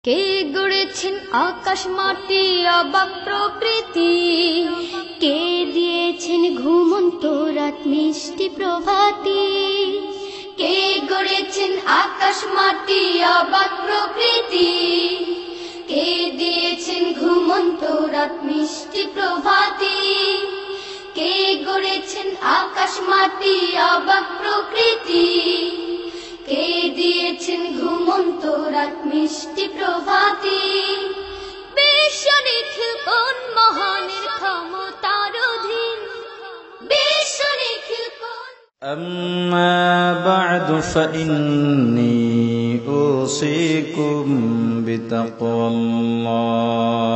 কে গড়েছেন আকাশ মাটি অবাক প্রকৃতি, কে দিয়েছেন ঘুমন্ত রাত মিষ্টি প্রভাতি। কে গড়েছেন আকাশ মাটি অবাক প্রকৃতি, কে দিয়েছেন ঘুমন্ত রাত মিষ্টি প্রভাতি। কে গড়েছেন আকাশ মাটি অবাক প্রকৃতি, কে দিয়েছেন ঘুমন্ত রাত মিষ্টি প্রভাতি। বিশ্ব নিখিল কোন মহানের ক্ষমতার অধীন, বিশ্ব নিখিল কোন। أما بعد فإني أوصيكم بتقوى الله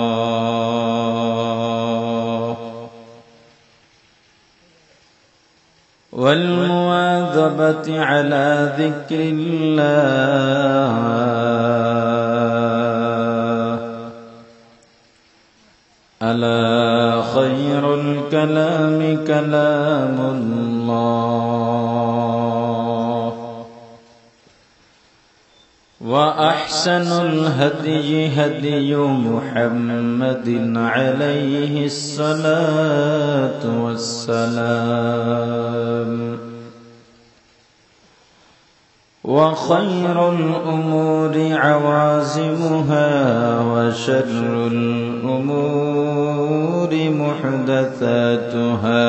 والمواظبة على ذكر الله، ألا خير الكلام كلام الله، وأحسن الهدي هدي محمد عليه الصلاة والسلام، وخير الأمور عوازمها، وشر الأمور محدثاتها،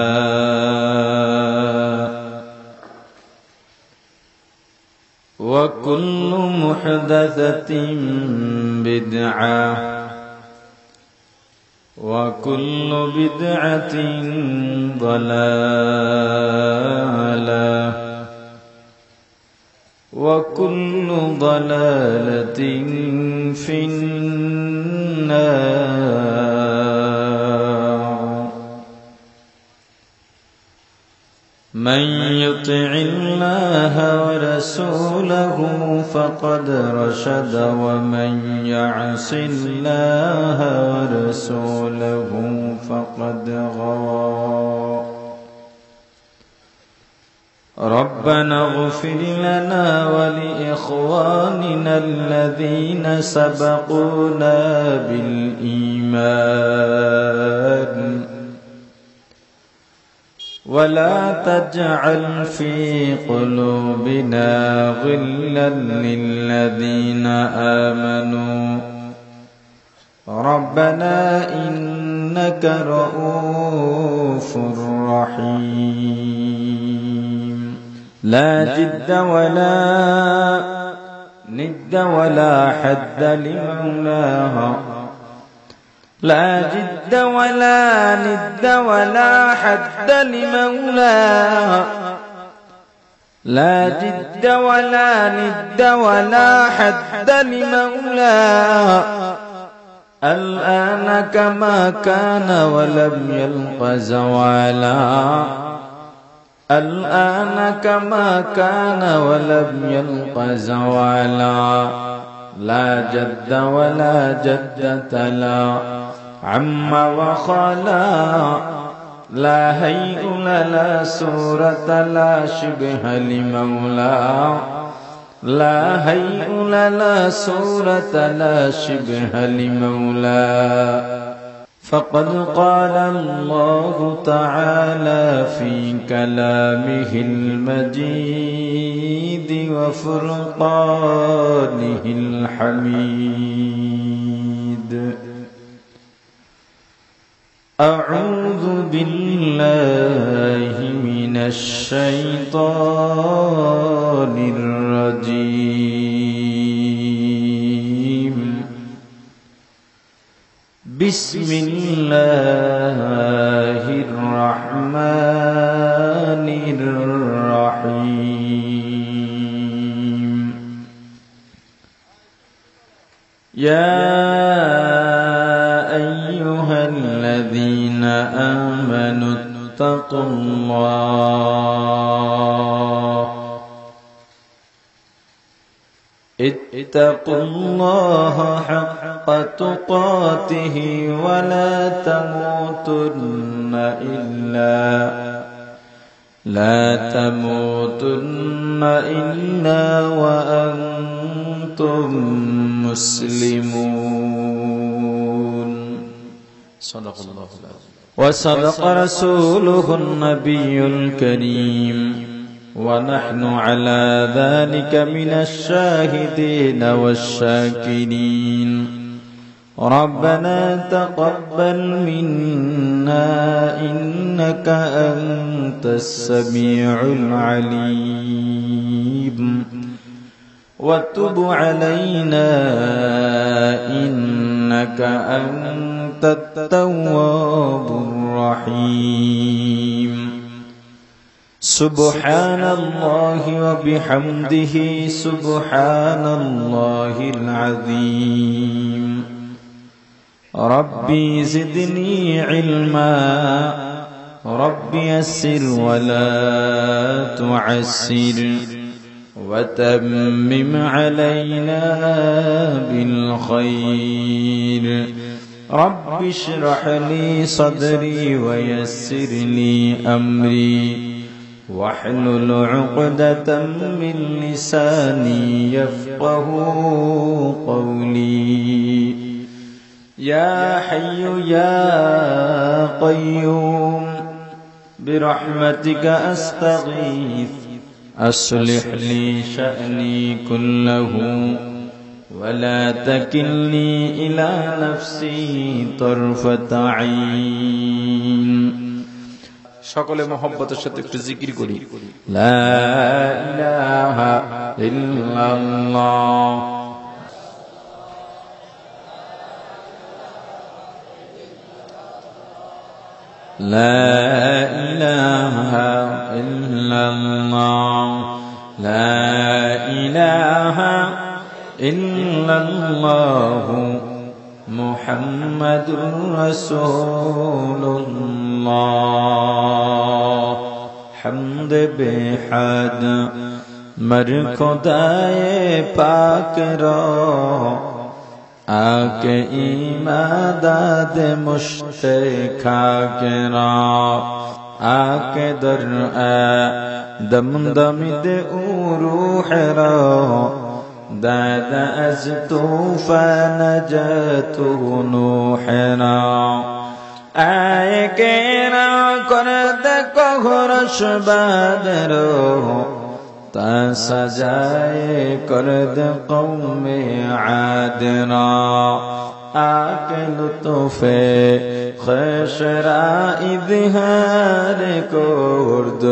وكل محدثة بدعة، وكل بدعة ضلالة، وكل ضلالة في النار. من يطع الله ورسوله فقد رشد، ومن يعص الله ورسوله فقد غوى. ربنا اغفر لنا ولإخواننا الذين سبقونا بالإيمان، ولا تجعل في قلوبنا غلا للذين آمنوا ربنا إنك رؤوف رحيم. لا جد ولا ند ولا حد لمولاها، لا جد ولا ند ولا حد لمولاها، لا جد ولا ند ولا حد لمولاها. الآن كما كان ولم يلق زوالا، الآن كما كان ولم يلق زوالا. لا جد ولا جدة لا عم وخلا، لا هيئ لا صورة لا شبه لمولا، لا هيئ لا صورة لا شبه لمولا. فقد قال الله تعالى في كلامه المجيد وفرقانه الحميد: أعوذ بالله من الشيطان الرجيم. بسم الله الرحمن الرحيم. يا أيها الذين آمنوا اتقوا الله، اتقوا الله حق تقاته ولا تموتن لا تموتن إلا وأنتم مسلمون. صدق الله العظيم. وصدق رسوله النبي الكريم، ونحن على ذلك من الشاهدين والشاكرين. ربنا تقبل منا إنك أنت السميع العليم، وتب علينا إنك أنت التواب الرحيم. سبحان الله وبحمده سبحان الله العظيم. ربي زدني علما، ربي يسر ولا تعسر، وتمم علينا بالخير. رب اشرح لي صدري ويسر لي أمري، واحلل عقدة من لساني يفقه قولي. يا حي يا قيوم برحمتك أستغيث، أصلح لي شأني كله ولا تكلني إلى نفسي طرفة عين. সকলে মহব্বতের সাথে একটু জিকির করি, লা ইলাহা ইল্লাল্লাহ। لا إله إلا الله، لا إله إلا الله، محمد رسول الله. حمد بحد مر خدائے پاک را، آکے ایماداد مشت خاک را، آکے در دم دمد روح را، داد از طوفان نجات نوح را. آئے کے را کرد کہرش بادر تا سجائے کرد قوم عاد را. آکے لطف خوش را اظہار کرد،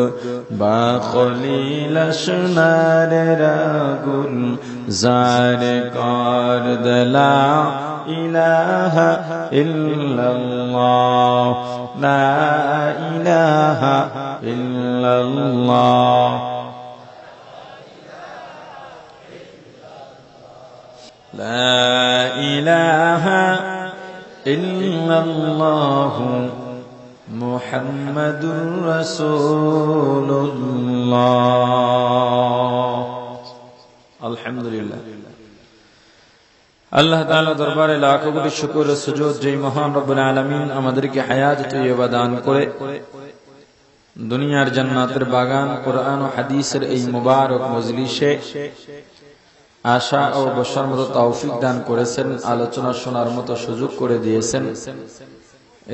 با خلیلش نار را گل زار کرد. لا الہ الا اللہ، لا الہ الا اللہ. لا إله إلا الله محمد رسول الله. الحمد لله. আল্লাহ তাআলা দরবারে লাখো কোটি শুকর ও সুজুদ, যে মহান রব্বুল আলামিন আমাদেরকে হায়াত তৈয়বা দান করে দুনিয়ার জান্নাতের বাগান কোরআন ও হাদিসের এই মুবারক মজলিসে আশা ও বসার মতো তৌফিক দান করেছেন, আলোচনা শোনার মতো সুযোগ করে দিয়েছেন।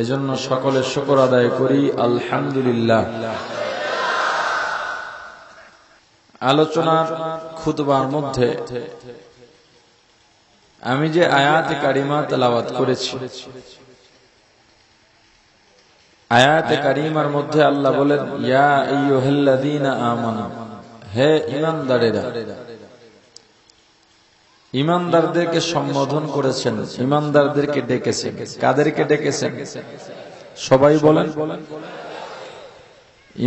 এজন্য সকলের শুকর আদায় করি, আলহামদুলিল্লাহ। আলোচনার খুতবার মধ্যে আমি যে আয়াতে কারিমা তেলাওয়াত করেছি, আয়াতে কারিমার মধ্যে আল্লাহ বলেন, ইয়া আইয়ুহাল্লাযীনা আমানু, হে ঈমানদারেরা। ঈমানদারদেরকে সম্বোধন করেছেন, ঈমানদারদেরকে ডেকেছেন। কাদেরকে ডেকেছেন? সবাই বলেন।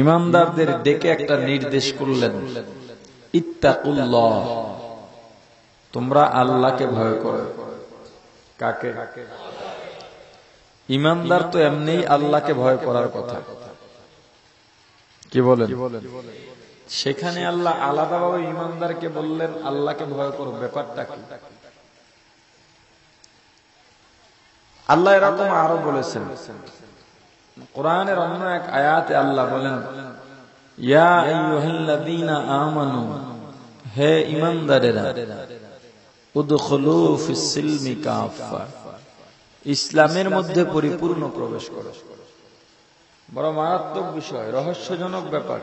ঈমানদারদের ডেকে একটা নির্দেশ করলেন, ইত্তাকুল্লাহ, তোমরা আল্লাহকে ভয় করো। কাকে? ঈমানদার তো এমনি আল্লাহকে ভয় করার কথা। কি বলেন? সেখানে আল্লাহ আলাদাভাবে ঈমানদারকে বললেন আল্লাহকে ভয় করো। ব্যাপারটা কি? আল্লাহ এরকম আরো বলেছেন। কোরআনের অন্য এক আয়াতে আল্লাহ বলেন, ইয়া আইয়ুহাল্লাযীনা আমানু, হে ঈমানদারেরা, উদখুলু ফিস সিলমি কাফা, ইসলামের মধ্যে পরিপূর্ণ প্রবেশ করো। বড় মারাত্মক বিষয়, রহস্যজনক ব্যাপার।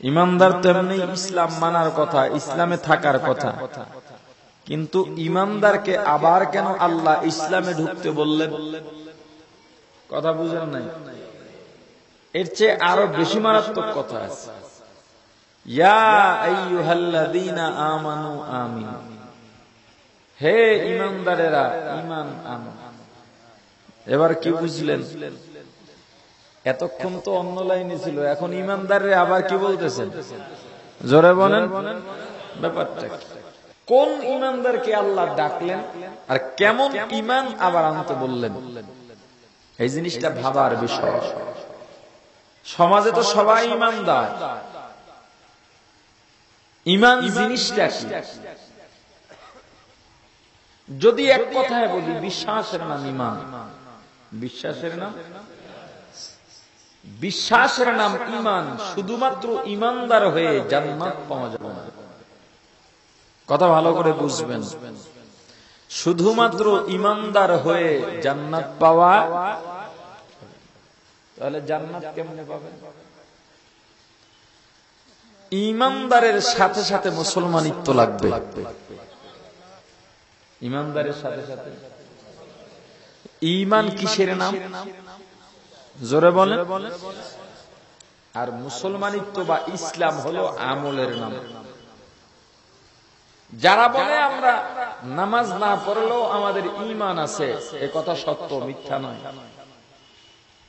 ঈমানদার তেমনি ইসলাম মানার কথা, ইসলামে থাকার কথা, কিন্তু ঈমানদারকে আবার কেন আল্লাহ ইসলামে ঢুকতে বললেন? কথা বুঝেন নাই? এর চেয়ে আরো বেশি মারাত্মক কথা আছে। ইয়া আইয়ুহাল্লাযীনা আমানু আমিনু, হে ঈমানদারেরা ঈমান আনো। এবার কি বুঝলেন? এতক্ষণ তো অন্য লাইনে ছিল, এখন ঈমানদাররা আবার কি বলতেছেন? জোরে বলেন ব্যাপারটা কি? কোন ঈমানদারকে আল্লাহ ডাকলেন আর কেমন ঈমান আবার আনতে বললেন? এই জিনিসটা ভাবার বিষয়। সমাজে তো সবাই ঈমানদার, ঈমান জিনিসটা কি? যদি এক কথায় বলি, বিশ্বাসের নাম ঈমান। বিশ্বাসের নাম বিশ্বাসের নাম ঈমান। শুধুমাত্র ঈমানদার হয়ে জান্নাত পাওয়া যাবে না। কথা ভালো করে বুঝবেন। শুধুমাত্র ঈমানদার হয়ে জান্নাত পাওয়া, তাহলে জান্নাত কেমনে পাবেন? ঈমানদারের সাথে সাথে মুসলমানিত্ব লাগবে। ঈমানদারের সাথে সাথে ঈমান কিসের নাম? জোরে বলেন। আর মুসলমানিত্ব বা ইসলাম হলো আমলের নাম। যারা বলে আমরা নামাজ না পড়লেও আমাদের ঈমান আছে, এ কথা সত্য, মিথ্যা নয়।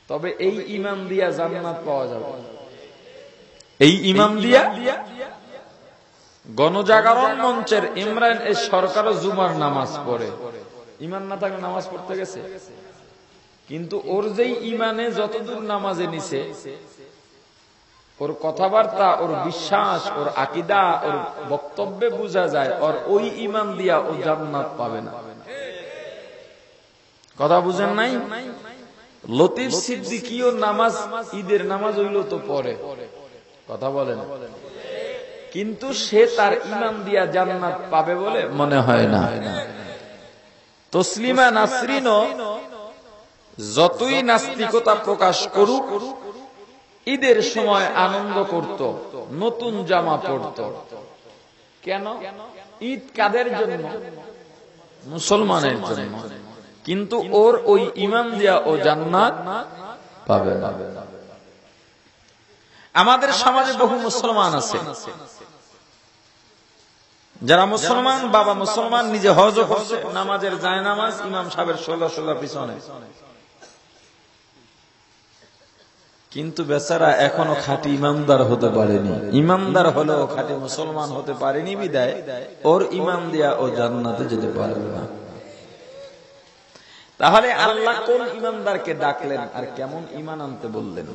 তবে এই ঈমান দিয়া জান্নাত পাওয়া যাবে। এই ঈমান দিয়া গণজাগরণ মঞ্চের ইমরান এই সরকারও জুমার নামাজ পড়ে। ঈমান না থাকলে নামাজ পড়তে গেছে, কিন্তু ওর যেই ঈমানে যতদূর নামাজে নিছে, ওর কথাবার্তা, ওর বিশ্বাস, ওর আকীদা, ওর বক্তব্যে বোঝা যায় ওর ওই ঈমান দিয়া ও জান্নাত পাবে না। কথা বুঝেন নাই? লতিফ সিদ্দিকীও নামাজ, ঈদের নামাজ হইল তো পড়ে, কথা বলেন, কিন্তু সে তার ঈমান দিয়া জান্নাত পাবে বলে মনে হয় না। তসলিমা নাসরিনও যতই নাস্তিকতা প্রকাশ করুক, ঈদের সময় আনন্দ করত, নতুন জামা পরত। কেন? ঈদ কাদের জন্য? মুসলমানের জন্য। কিন্তু ওর ওই ঈমান দিয়া ও জান্নাত পাবে না। আমাদের সমাজে বহু মুসলমান আছে যারা মুসলমান, বাবা মুসলমান, নিজে হজ করছে, নামাজের জায়নামাজ ইমাম সাহেবের সোজা পিছনে, কিন্তু বেচারা এখনো খাঁটি ইমানদার হতে পারেনি। ইমানদার হলেও খাঁটি মুসলমান হতে পারেনি বিদায় ওর ঈমান দিয়া ও জান্নাতে যেতে পারবে না। তাহলে আল্লাহ কোন ইমানদারকে ডাকলেন আর কেমন ঈমান আনতে বললেন?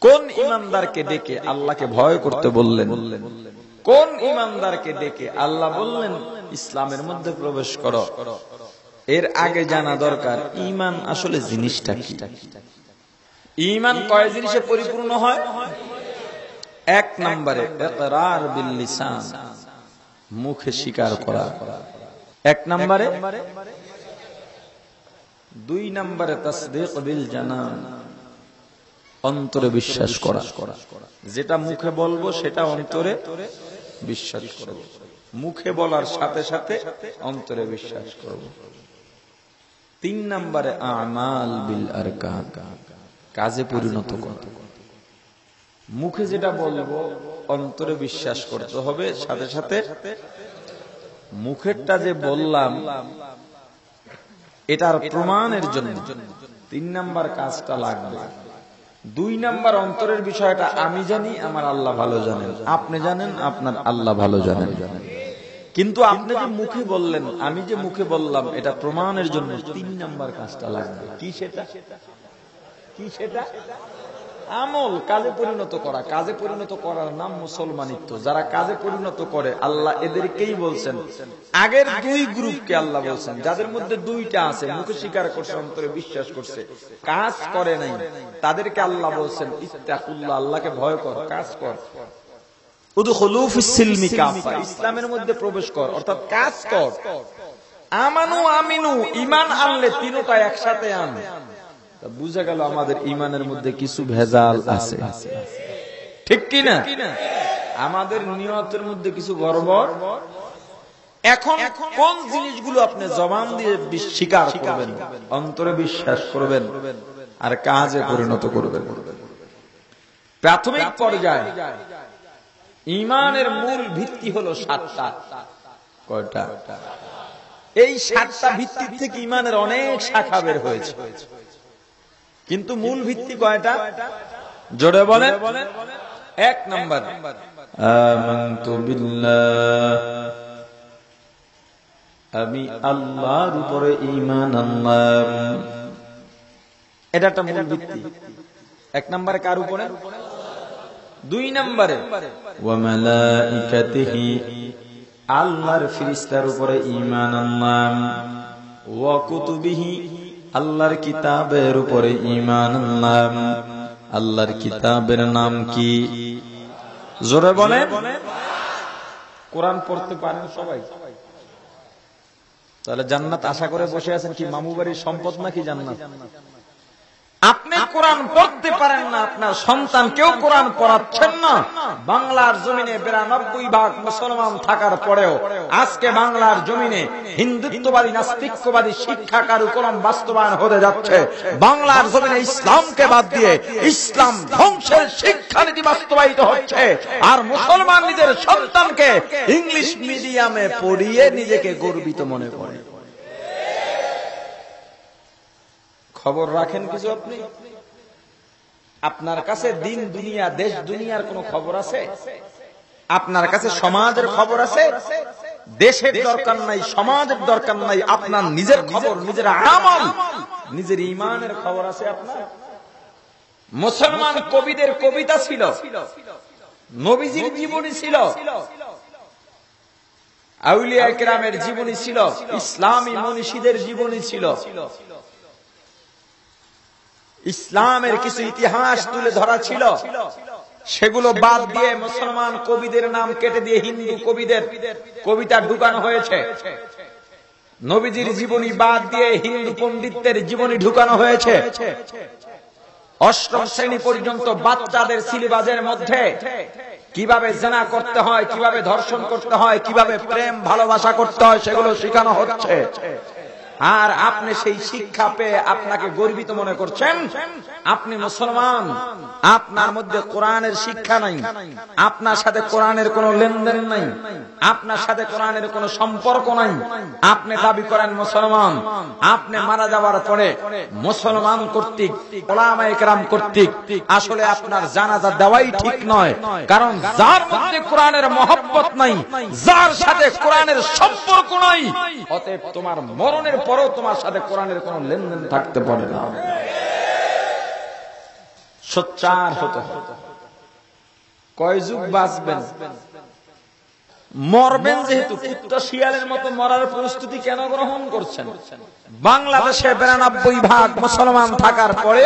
কোন ইমানদারকে ডেকে আল্লাহকে ভয় করতে বললেন? কোন ইমানদারকে ডেকে আল্লাহ বললেন ইসলামের মধ্যে প্রবেশ করো? এর আগে জানা দরকার ঈমান আসলে জিনিসটা কি। ঈমান কয় জিনিসে পরিপূর্ণ হয়? এক নম্বরে ইকরার বিল লিসান, মুখে স্বীকার করা। এক নম্বরে। দুই নম্বরে তাসদীক বিল জানান, অন্তরে বিশ্বাস করা। যেটা মুখে বলবো সেটা অন্তরে বিশ্বাস করব। মুখে বলার সাথে সাথে অন্তরে বিশ্বাস করব। তিন নম্বরে আমাল বিল আরকান, কাজে পরিণত করা। মুখে যেটা বলবো অন্তরে বিশ্বাস করতে হবে, সাথে সাথে মুখেরটা যে বললাম এটার প্রমাণের জন্য তিন নাম্বার কাজটা লাগবে। দুই নাম্বার অন্তরের বিষয়টা আমি জানি, আমার আল্লাহ ভালো জানেন, আপনি জানেন, আপনার আল্লাহ ভালো জানেন। কিন্তু আপনি যে মুখে বললেন, আমি যে মুখে বললাম, এটা প্রমাণের জন্য তিন নাম্বার কাজটা লাগবে। কি সেটা? কি সেটা? আমল কাজে পরিণত করা, কাজে পরিণত করার নাম মুসলমানিত্ব। যারা কাজে পরিণত করে আল্লাহ এদেরকেই বলছেন। আগের দুই গ্রুপকে আল্লাহ বলছেন, যাদের মধ্যে দুইটা আছে, মুখে স্বীকার করছে, অন্তরে বিশ্বাস করছে, কাজ করে নাই, তাদেরকে আল্লাহ বলছেন ইত্তাকুল্লাহ, আল্লাহকে ভয় কর, কাজ কর। উদখুলু ফিস সিলমি কাফা, ইসলামের মধ্যে প্রবেশ কর, অর্থাৎ কাজ কর। আমানু আমিনু, ঈমান আনলে তিনটা একসাথে আন। বুঝা গেল আমাদের ঈমানের মধ্যে কিছু ভেজাল আছে, ঠিক কি না? আমাদের নিয়তের মধ্যে কিছু গড়বড়। এখন কোন জিনিসগুলো আপনি জবান দিয়ে স্বীকার করবেন, অন্তরে বিশ্বাস করবেন আর কাজে পরিণত করবেন? প্রাথমিক পর্যায়ে ঈমানের মূল ভিত্তি হলো 7টা। কয়টা? এই 7টা ভিত্তির থেকে ঈমানের অনেক শাখা বের হয়েছে, কিন্তু মূল ভিত্তি কয়টা? জোরে বলেন। 1 নাম্বার, আমানতু বিল্লাহ, আমি আল্লাহর উপরে ঈমান আনলাম। এটা একটা মূল ভিত্তি। 1 নম্বরে কার উপরে? 2 নম্বরে ওয়া মালাইকাতিহি, আল্লাহর ফেরেশতার উপরে ঈমান আনলাম। ওয়া কুতুবিহি, আল্লাহর কিতাবের উপরে ঈমান আনলাম। আল্লাহর কিতাবের নাম কি? জোরে বলে। কোরআন পড়তে পারেন সবাই? তাহলে জান্নাত আশা করে বসে আছেন কি? মামু বাড়ির সম্পদ নাকি জান্নাত? আপনি কোরআন পড়তে পারেন না, আপনার সন্তানকেও কোরআন পড়াচ্ছেন না। বাংলার জমিনে 92% মুসলমান থাকার পরেও আজকে বাংলার জমিনে হিন্দুত্ববাদী নাস্তিক্যবাদী শিক্ষা কার্যক্রম বাস্তবায়ন হতে যাচ্ছে। বাংলার জমিনে ইসলামকে বাদ দিয়ে ইসলাম ধ্বংসের শিক্ষানীতি বাস্তবায়িত হচ্ছে। আর মুসলমান নিজের সন্তানকে ইংলিশ মিডিয়ামে পড়িয়ে নিজেকে গর্বিত মনে করে। খবর রাখেন কিছু আপনি? আপনার কাছে দিন দুনিয়া দেশ দুনিয়ার কোন খবর আছে? আপনার কাছে সমাজের খবর আছে? দেশের দরকার নাই, সমাজের দরকার নাই, আপনার নিজের খবর, নিজের আমল, নিজের ঈমানের খবর আছে আপনার? মুসলমান কবিদের কবিতা ছিল, নবীজির জীবনী ছিল, আউলিয়া কেরামের জীবনী ছিল, ইসলামী মনীষীদের জীবনী ছিল। ইসলামের কিছু ইতিহাস তুলে ধরা ছিল, সেগুলো বাদ দিয়ে মুসলমান কবিদের নাম কেটে দিয়ে হিন্দু কবিদের কবিতা ঢুকানো হয়েছে। নবীজির জীবনী বাদ দিয়ে হিন্দু পণ্ডিতদের জীবনী ঢুকানো হয়েছে। 8ম শ্রেণী পর্যন্ত বাচ্চাদের সিলেবাসের মধ্যে কিভাবে জিনা করতে হয়, কিভাবে ধর্ষণ করতে হয়, কিভাবে প্রেম ভালোবাসা করতে হয়, সেগুলো শেখানো হচ্ছে। আর আপনি সেই শিক্ষা পেয়ে আপনাকে গর্বিত মনে করছেন। আপনি মুসলমান, আপনার মধ্যে কোরআনের শিক্ষা নাই, আপনার সাথে কোরআনের কোনো লেনদেন নাই, আপনার সাথে কোরআনের কোনো সম্পর্ক নাই। আপনি দাবি করেন মুসলমান। আপনি মারা যাওয়ার পরে মুসলমান কর্তৃক, উলামায়ে কেরাম কর্তৃক আসলে আপনার জানাজা দেওয়াই ঠিক নয়। কারণ যার মধ্যে কোরআনের মহব্বত নাই, যার সাথে কোরআনের সম্পর্ক নাই, অতএব তোমার মরণের পরেও তোমার সাথে কোরআনের কোন লেনদেন থাকতে পারে না। সোচ্চার হতে হবে। কয় যুগ বাঁচবেন? মরবেন যেহেতু, কুত্তা শিয়ালের মতো মরার প্রস্তুতি কেন গ্রহণ করছেন? বাংলাদেশে 92% মুসলমান থাকার পরে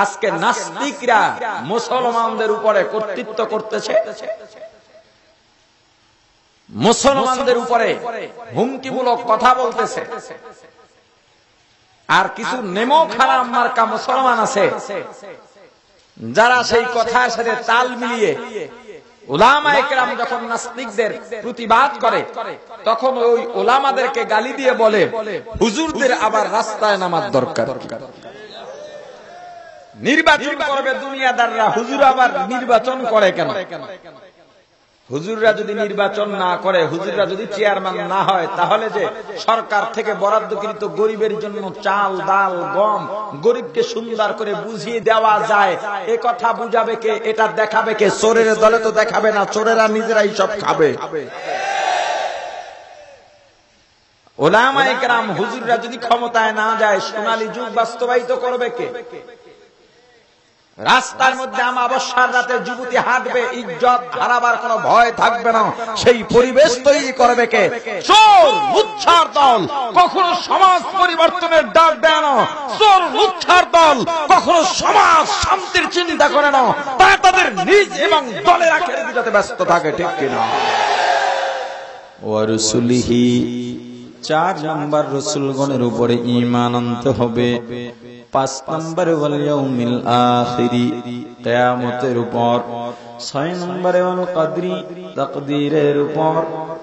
আজকে নাস্তিকরা মুসলমানদের উপরে কর্তৃত্ব করতেছে, মুসলমানদের উপরে হুমকিমূলক কথা বলতেছে। আর কিছু নেমক হারাম মার্কা মুসলমান আছে, যারা সেই কথার সাথে তাল মিলিয়ে উলামায়ে কেরাম যখন নাস্তিকদের প্রতিবাদ করে, তখন ওই উলামাদেরকে গালি দিয়ে বলে হুজুরদের আবার রাস্তায় নামার দরকার। নির্বাচন করবে দুনিয়াদাররা, হুজুর আবার নির্বাচন করে কেন? হুজুররা যদি নির্বাচন না করে, হুজুররা যদি চেয়ারম্যান না হয়, তাহলে যে সরকার থেকে বরাদ্দকৃত গরিবের জন্য চাল, ডাল, গম গরিবকে সুন্দর করে বুঝিয়ে দেওয়া যায়, এ কথা বুঝাবে কে? এটা দেখাবে কে? চোরের দলে তো দেখাবে না, চোরেরা নিজেরাই সব খাবে। উলামায়ে কেরাম, হুজুররা যদি ক্ষমতায় না যায়, সোনালী যুগ বাস্তবায়িত করবে কে? রাস্তার মধ্যে অমাবস্যার রাতে যুবতী হাঁটবে, ইজ্জত হারাবার কোনো ভয় থাকবে না। সেই পরিবেশ তৈরি করবে কে? চোর লুচ্ছার দল কখনো সমাজ পরিবর্তনের ডাক দেয় না। চোর লুচ্ছার দল কখনো সমাজ শান্তির চিন্তা করে না। তারা তাদের নিজ এবং দলের আখের বিজতে ব্যস্ত থাকে, ঠিক কিনা? ওয়া রাসূলিহি, 4 নম্বর রাসূলগণের উপরে ঈমান আনতে হবে। 5 নম্বরে ওয়াল ইয়াউমিল আখিরি, কিয়ামতের উপর। 6 নম্বরে ওয়াল কদরি, তাকদীরের উপর।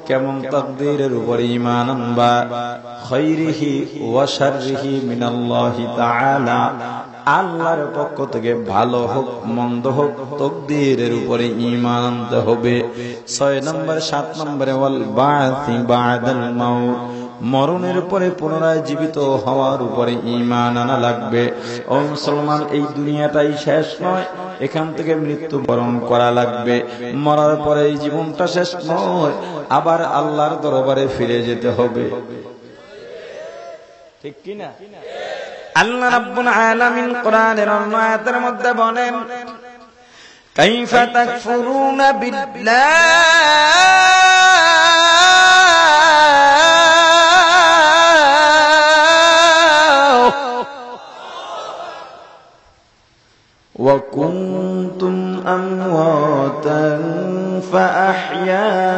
কেমন তাকদীরের উপর ঈমান আনবা? খায়রিহি ওয়া শাররিহি মিনাল্লাহি তাআলা, আল্লাহর পক্ষ থেকে ভালো হোক মন্দ হোক তাকদীরের উপরে ঈমান আনতে হবে। 6 নম্বর 7 নম্বরে ওয়াল বা'সি বা'দাল মাউত, মরণের পরে পুনরায় জীবিত হওয়ার উপরে ঈমান আনা লাগবে। ও মুসলমান, এই দুনিয়াটাই শেষ নয়, এখান থেকে মৃত্যুবরণ করা লাগবে। মরার পরে এই জীবনটা শেষ নয়, আবার আল্লাহর দরবারে ফিরে যেতে হবে, ঠিক কি না? আল্লাহ রাব্বুল আলামিন কোরআনের অন্য আয়াতের মধ্যে বলেন, কাইফা তাকফুরুনা বিল্লাহ ওয়া কুনতুম আমওয়াতান ফাআহইয়াকুম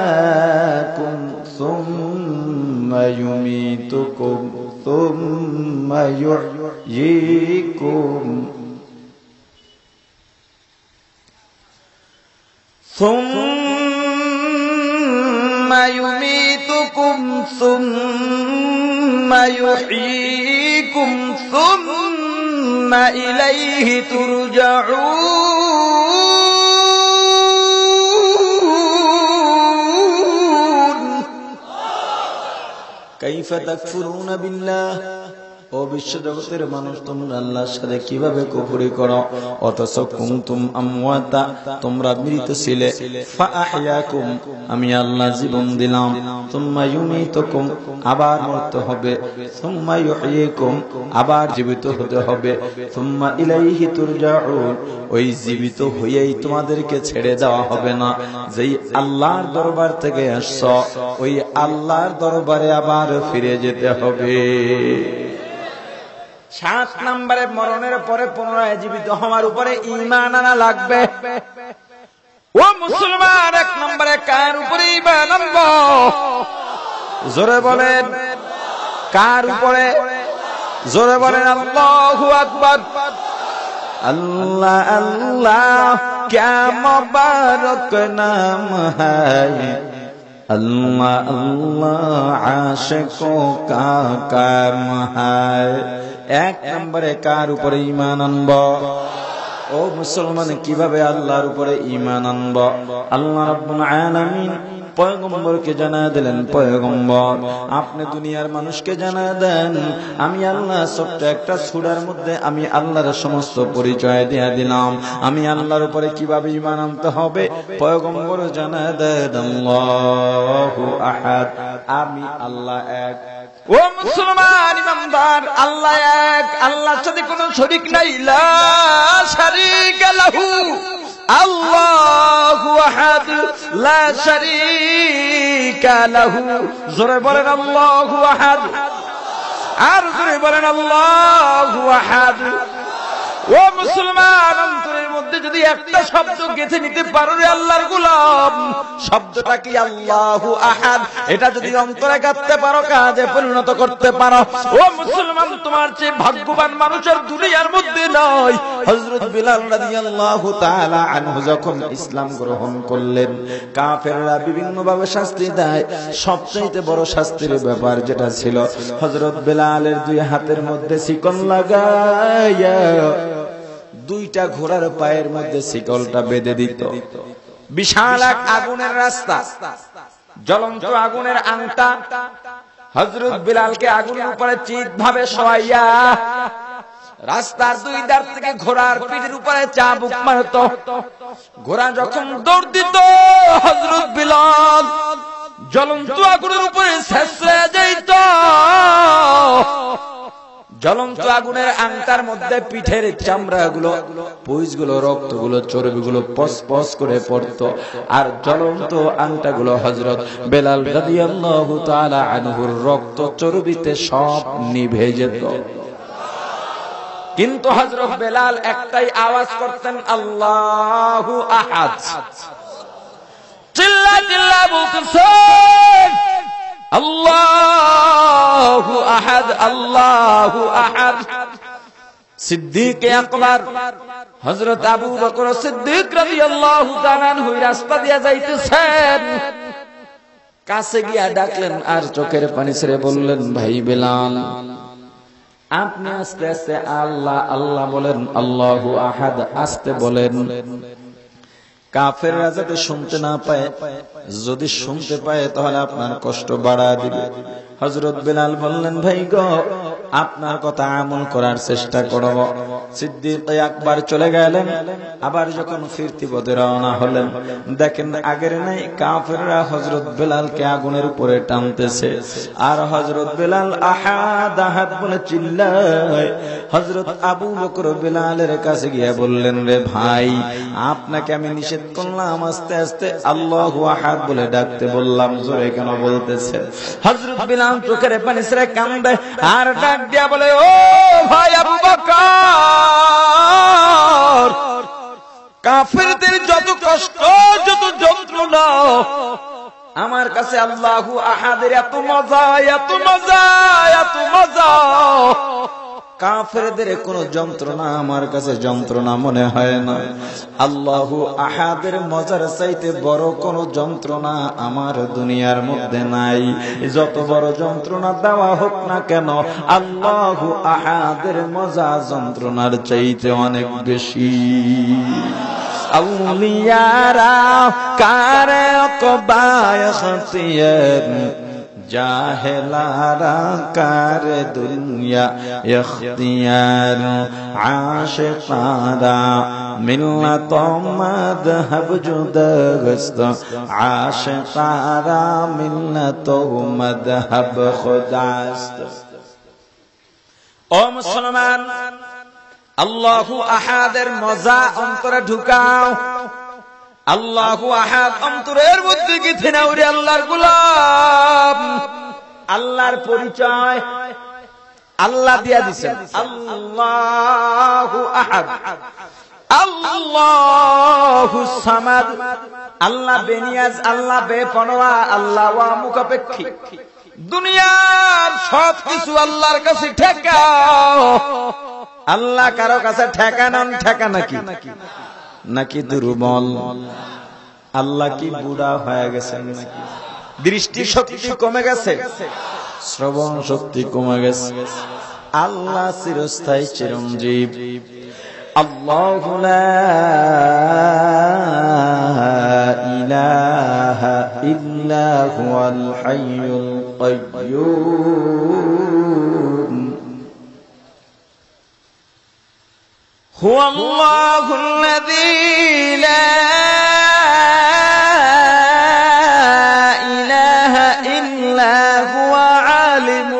সুম্মা ইউমীতুকুম সুম্মা ইউহয়ীকুম সুম্মা ইউমীতুকুম সুম্মা ইউহয়ীকুম সুম্মা ইলাইহি তুরজাউন। কাইফা তাকফুরুনা বিল্লাহ, ও বিশ্ব জগতের মানুষ, তোমরা আল্লাহর সাথে কিভাবে কুফরি করো? অথচ কুনতুম আমওয়াতা, তোমরা মৃত ছিলে। ফাআহইয়াকুম, আমি আল্লাহ জীবন দিলাম। সুম্মা ইউমীতুকুম, আবার মরতে হবে। সুম্মা ইউহয়ীকুম, আবার জীবিত হতে হবে। সুম্মা ইলাইহি তুরজাউন, ওই জীবিত হয়েই তোমাদেরকে ছেড়ে দেওয়া হবে না। যেই আল্লাহর দরবার থেকে আসছো, ওই আল্লাহর দরবারে আবার ফিরে যেতে হবে। 7 নম্বরে মরণের পরে পুনরায় জীবিত হওয়ার উপরে ঈমান আনা লাগবে। ও মুসলমান, 1 নম্বরে কার উপরে ঈমান আনবো? জোরে বলেন, কার উপরে? জোরে বলেন আল্লাহু আকবার। अल्लाह अल्लाह क्या मुबारक नाम है, अल्लाह अल्लाह आशिकों का काम है। 1 নম্বরে কার উপরে ঈমান আনব? ও মুসলমান, কিভাবে আল্লাহর উপরে ঈমান আনব? আল্লাহ রাব্বুল আলামিন পয়গম্বরকে জানা দিলেন, পয়গম্বর আপনি দুনিয়ার মানুষকে জানা দেন, আমি আল্লাহ ছোট্ট একটা সূরার মধ্যে আমি আল্লাহর সমস্ত পরিচয় দিয়ে দিলাম। আমি আল্লাহর উপরে কিভাবে ঈমান আনতে হবে পয়গম্বর জানা দেন। আল্লাহু আহাদ, আমি আল্লাহ এক। ও মুসলমান ইমানদার, আল্লাহ এক, আল্লাহর সাথে কোনো শরীক নাই। লা শারীকা লাহু, আল্লাহু আহাদ, লা শারীকা লাহু। জোরে বলেন আল্লাহু আহাদ, আর জোরে বলেন আল্লাহু আহাদ। ও মুসলমান, অন্তরের মধ্যে যদি একটা শব্দ গেঁথে নিতে পারো রে আল্লাহর গোলাম, শব্দটা কি? আল্লাহু আহাদ। এটা যদি অন্তরে গাঁথতে পারো, কাজে পরিণত করতে পারো, ও মুসলমান, তোমার চেয়ে ভাগ্যবান মানুষের দুনিয়ার মধ্যে নয়। হযরত বিলাল রাদিয়াল্লাহু তাআলা আনহু যখন ইসলাম গ্রহণ করলেন, কাফেররা বিভিন্ন ভাবে শাস্তি দেয়। সবচেয়ে বড় শাস্তির ব্যাপার যেটা ছিল, হযরত বিলালের 2 হাতের মধ্যে শিকল লাগায়া 2টা ঘোড়ার পায়ের মধ্যে শিকলটা বেঁধে দিত। বিশাল এক আগুনের রাস্তা, জ্বলন্ত আগুনের আংটা, হযরত বিলালকে আগুনের উপরে চিত ভাবে শোয়াইয়া রাস্তার 2 ধার থেকে ঘোড়ার পিঠের উপরে চাবুক মারত। ঘোড়া যখন দৌড় দিত, হযরত বিলাল জ্বলন্ত আগুনের উপরে ছেঁচড়ে যাইত। জ্বলন্ত আগুনের আংটার মধ্যে পিঠের চামড়াগুলো, পুইজগুলো, রক্তগুলো, চর্বিগুলো পস করে পড়তো, আর জ্বলন্ত আংটাগুলো হযরত বেলাল রাদিয়াল্লাহু তাআলা আনহুর রক্ত চর্বিতে সব নিভে যেত। কিন্তু হযরত বেলাল একটাই আওয়াজ করতেন, আল্লাহু আহাদ। চিল্লা চিল্লা বলতেছেন, আল্লাহু আহাদ, আল্লাহু আহাদ। সিদ্দিক আকবর হযরত আবু বকর সিদ্দিক রাদিয়াল্লাহু তাআলা আনহু রাস্তা দিয়া যাইতেছেন, কাছে গিয়া ডাকলেন আর চোখের পানি ছেড়ে বললেন, ভাই বেলাল, আপনি আস্তে আস্তে আল্লাহ আল্লাহ বলেন, আল্লাহু আহাদ আস্তে বলেন। কাফেররা যাতে শুনতে না পায়, যদি শুনতে পায় তাহলে আপনার কষ্ট বাড়া দিবে। হযরত বেলাল বললেন, ভাই গো, আপনার কথা আমল করার চেষ্টা করব। সিদ্দিক আকবর চলে গেলেন। আবার যখন ফিরতি পথে রওনা হলেন, দেখেন আগের নাই কাফেররা হযরত বেলালকে আগুনের উপরে টানতেছে, আর হযরত বেলাল আহাদ আহাদ বলে চিল্লায়। হযরত আবু বকর বেলালের কাছে গিয়ে বললেন, রে ভাই, আপনাকে আমি নিষেধ করলাম আস্তে আস্তে আল্লাহু আহাদ বলে ডাকতে, বললাম জোরে কেন বলতেছে? হযরত বেলাল চোখের পানি ছেড়ে কান্দে আর ডাক দিয়া বলে, ও ভাই আবু বকর, কাফেরদের যত কষ্ট, যত যন্ত্রণা, আমার কাছে আল্লাহু আহাদের এত মজা, এত মজা, এত মজা। কাফেরদের কোনো যন্ত্রণা আমার কাছে যন্ত্রণা মনে হয় না। আল্লাহু আহাদের মজার চাইতে বড় কোনো যন্ত্রণা আমার দুনিয়ার মধ্যে নাই। যত বড় যন্ত্রণা দেওয়া হোক না কেন, আল্লাহু আহাদের মজা যন্ত্রণার চাইতে অনেক বেশি। আউলিয়ারা কারে কবায় খতিয়ার, জাহেলারা কার দুনিয়া ইখতিয়ার, আশিকারা মিল্লাত মাযহাব জুদাগস্ত, আশিকারা মিল্লাত মাযহাব খুদাস্ত। ও মুসলমান, আল্লাহু আহাদের মজা অন্তরে ঢুকাও। আল্লাহু আহাদ অন্তরের মধ্যে গেঁথে নাও রে আল্লাহর গোলাম। আল্লাহর পরিচয় আল্লাহ দিয়া দিছেন, আল্লাহু আহাদ, আল্লাহু সামাদ। আল্লাহ বেনিয়াজ, আল্লাহ বেপরোয়া, আল্লাহ ওয়ামুখাপেক্ষী। দুনিয়ার সব কিছু আল্লাহর কাছে ঠেকাও। আল্লাহ কারো কাছে ঠেকানন ঠেকা নাকি? নাকি দুর্বল? আল্লাহ কি বুড়া হয়ে গেছে নাকি? দৃষ্টি শক্তি কমে গেছে, শ্রবণ শক্তি কমে গেছে। আল্লাহ চিরস্থায়ী চিরঞ্জীব। আল্লাহু লা ইলাহা ইল্লা হুয়াল হাইয়ুল কাইয়্যুম। هو الله الذي لا إله إلا هو عالم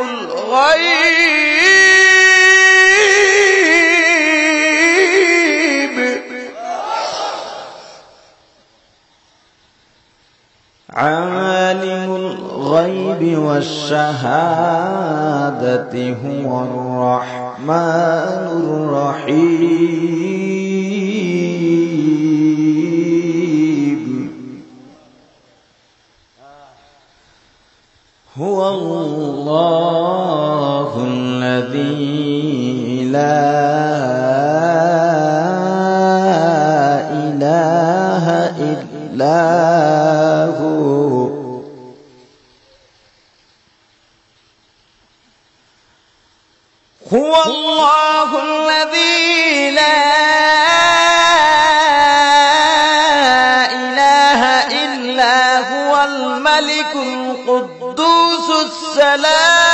الغيب، عالم الغيب والشهادة هو الرحمن الرحيم. هو الله الذي لا إله إلا هو. هو الله الذي لا إله إلا هو الملك القدوس السلام.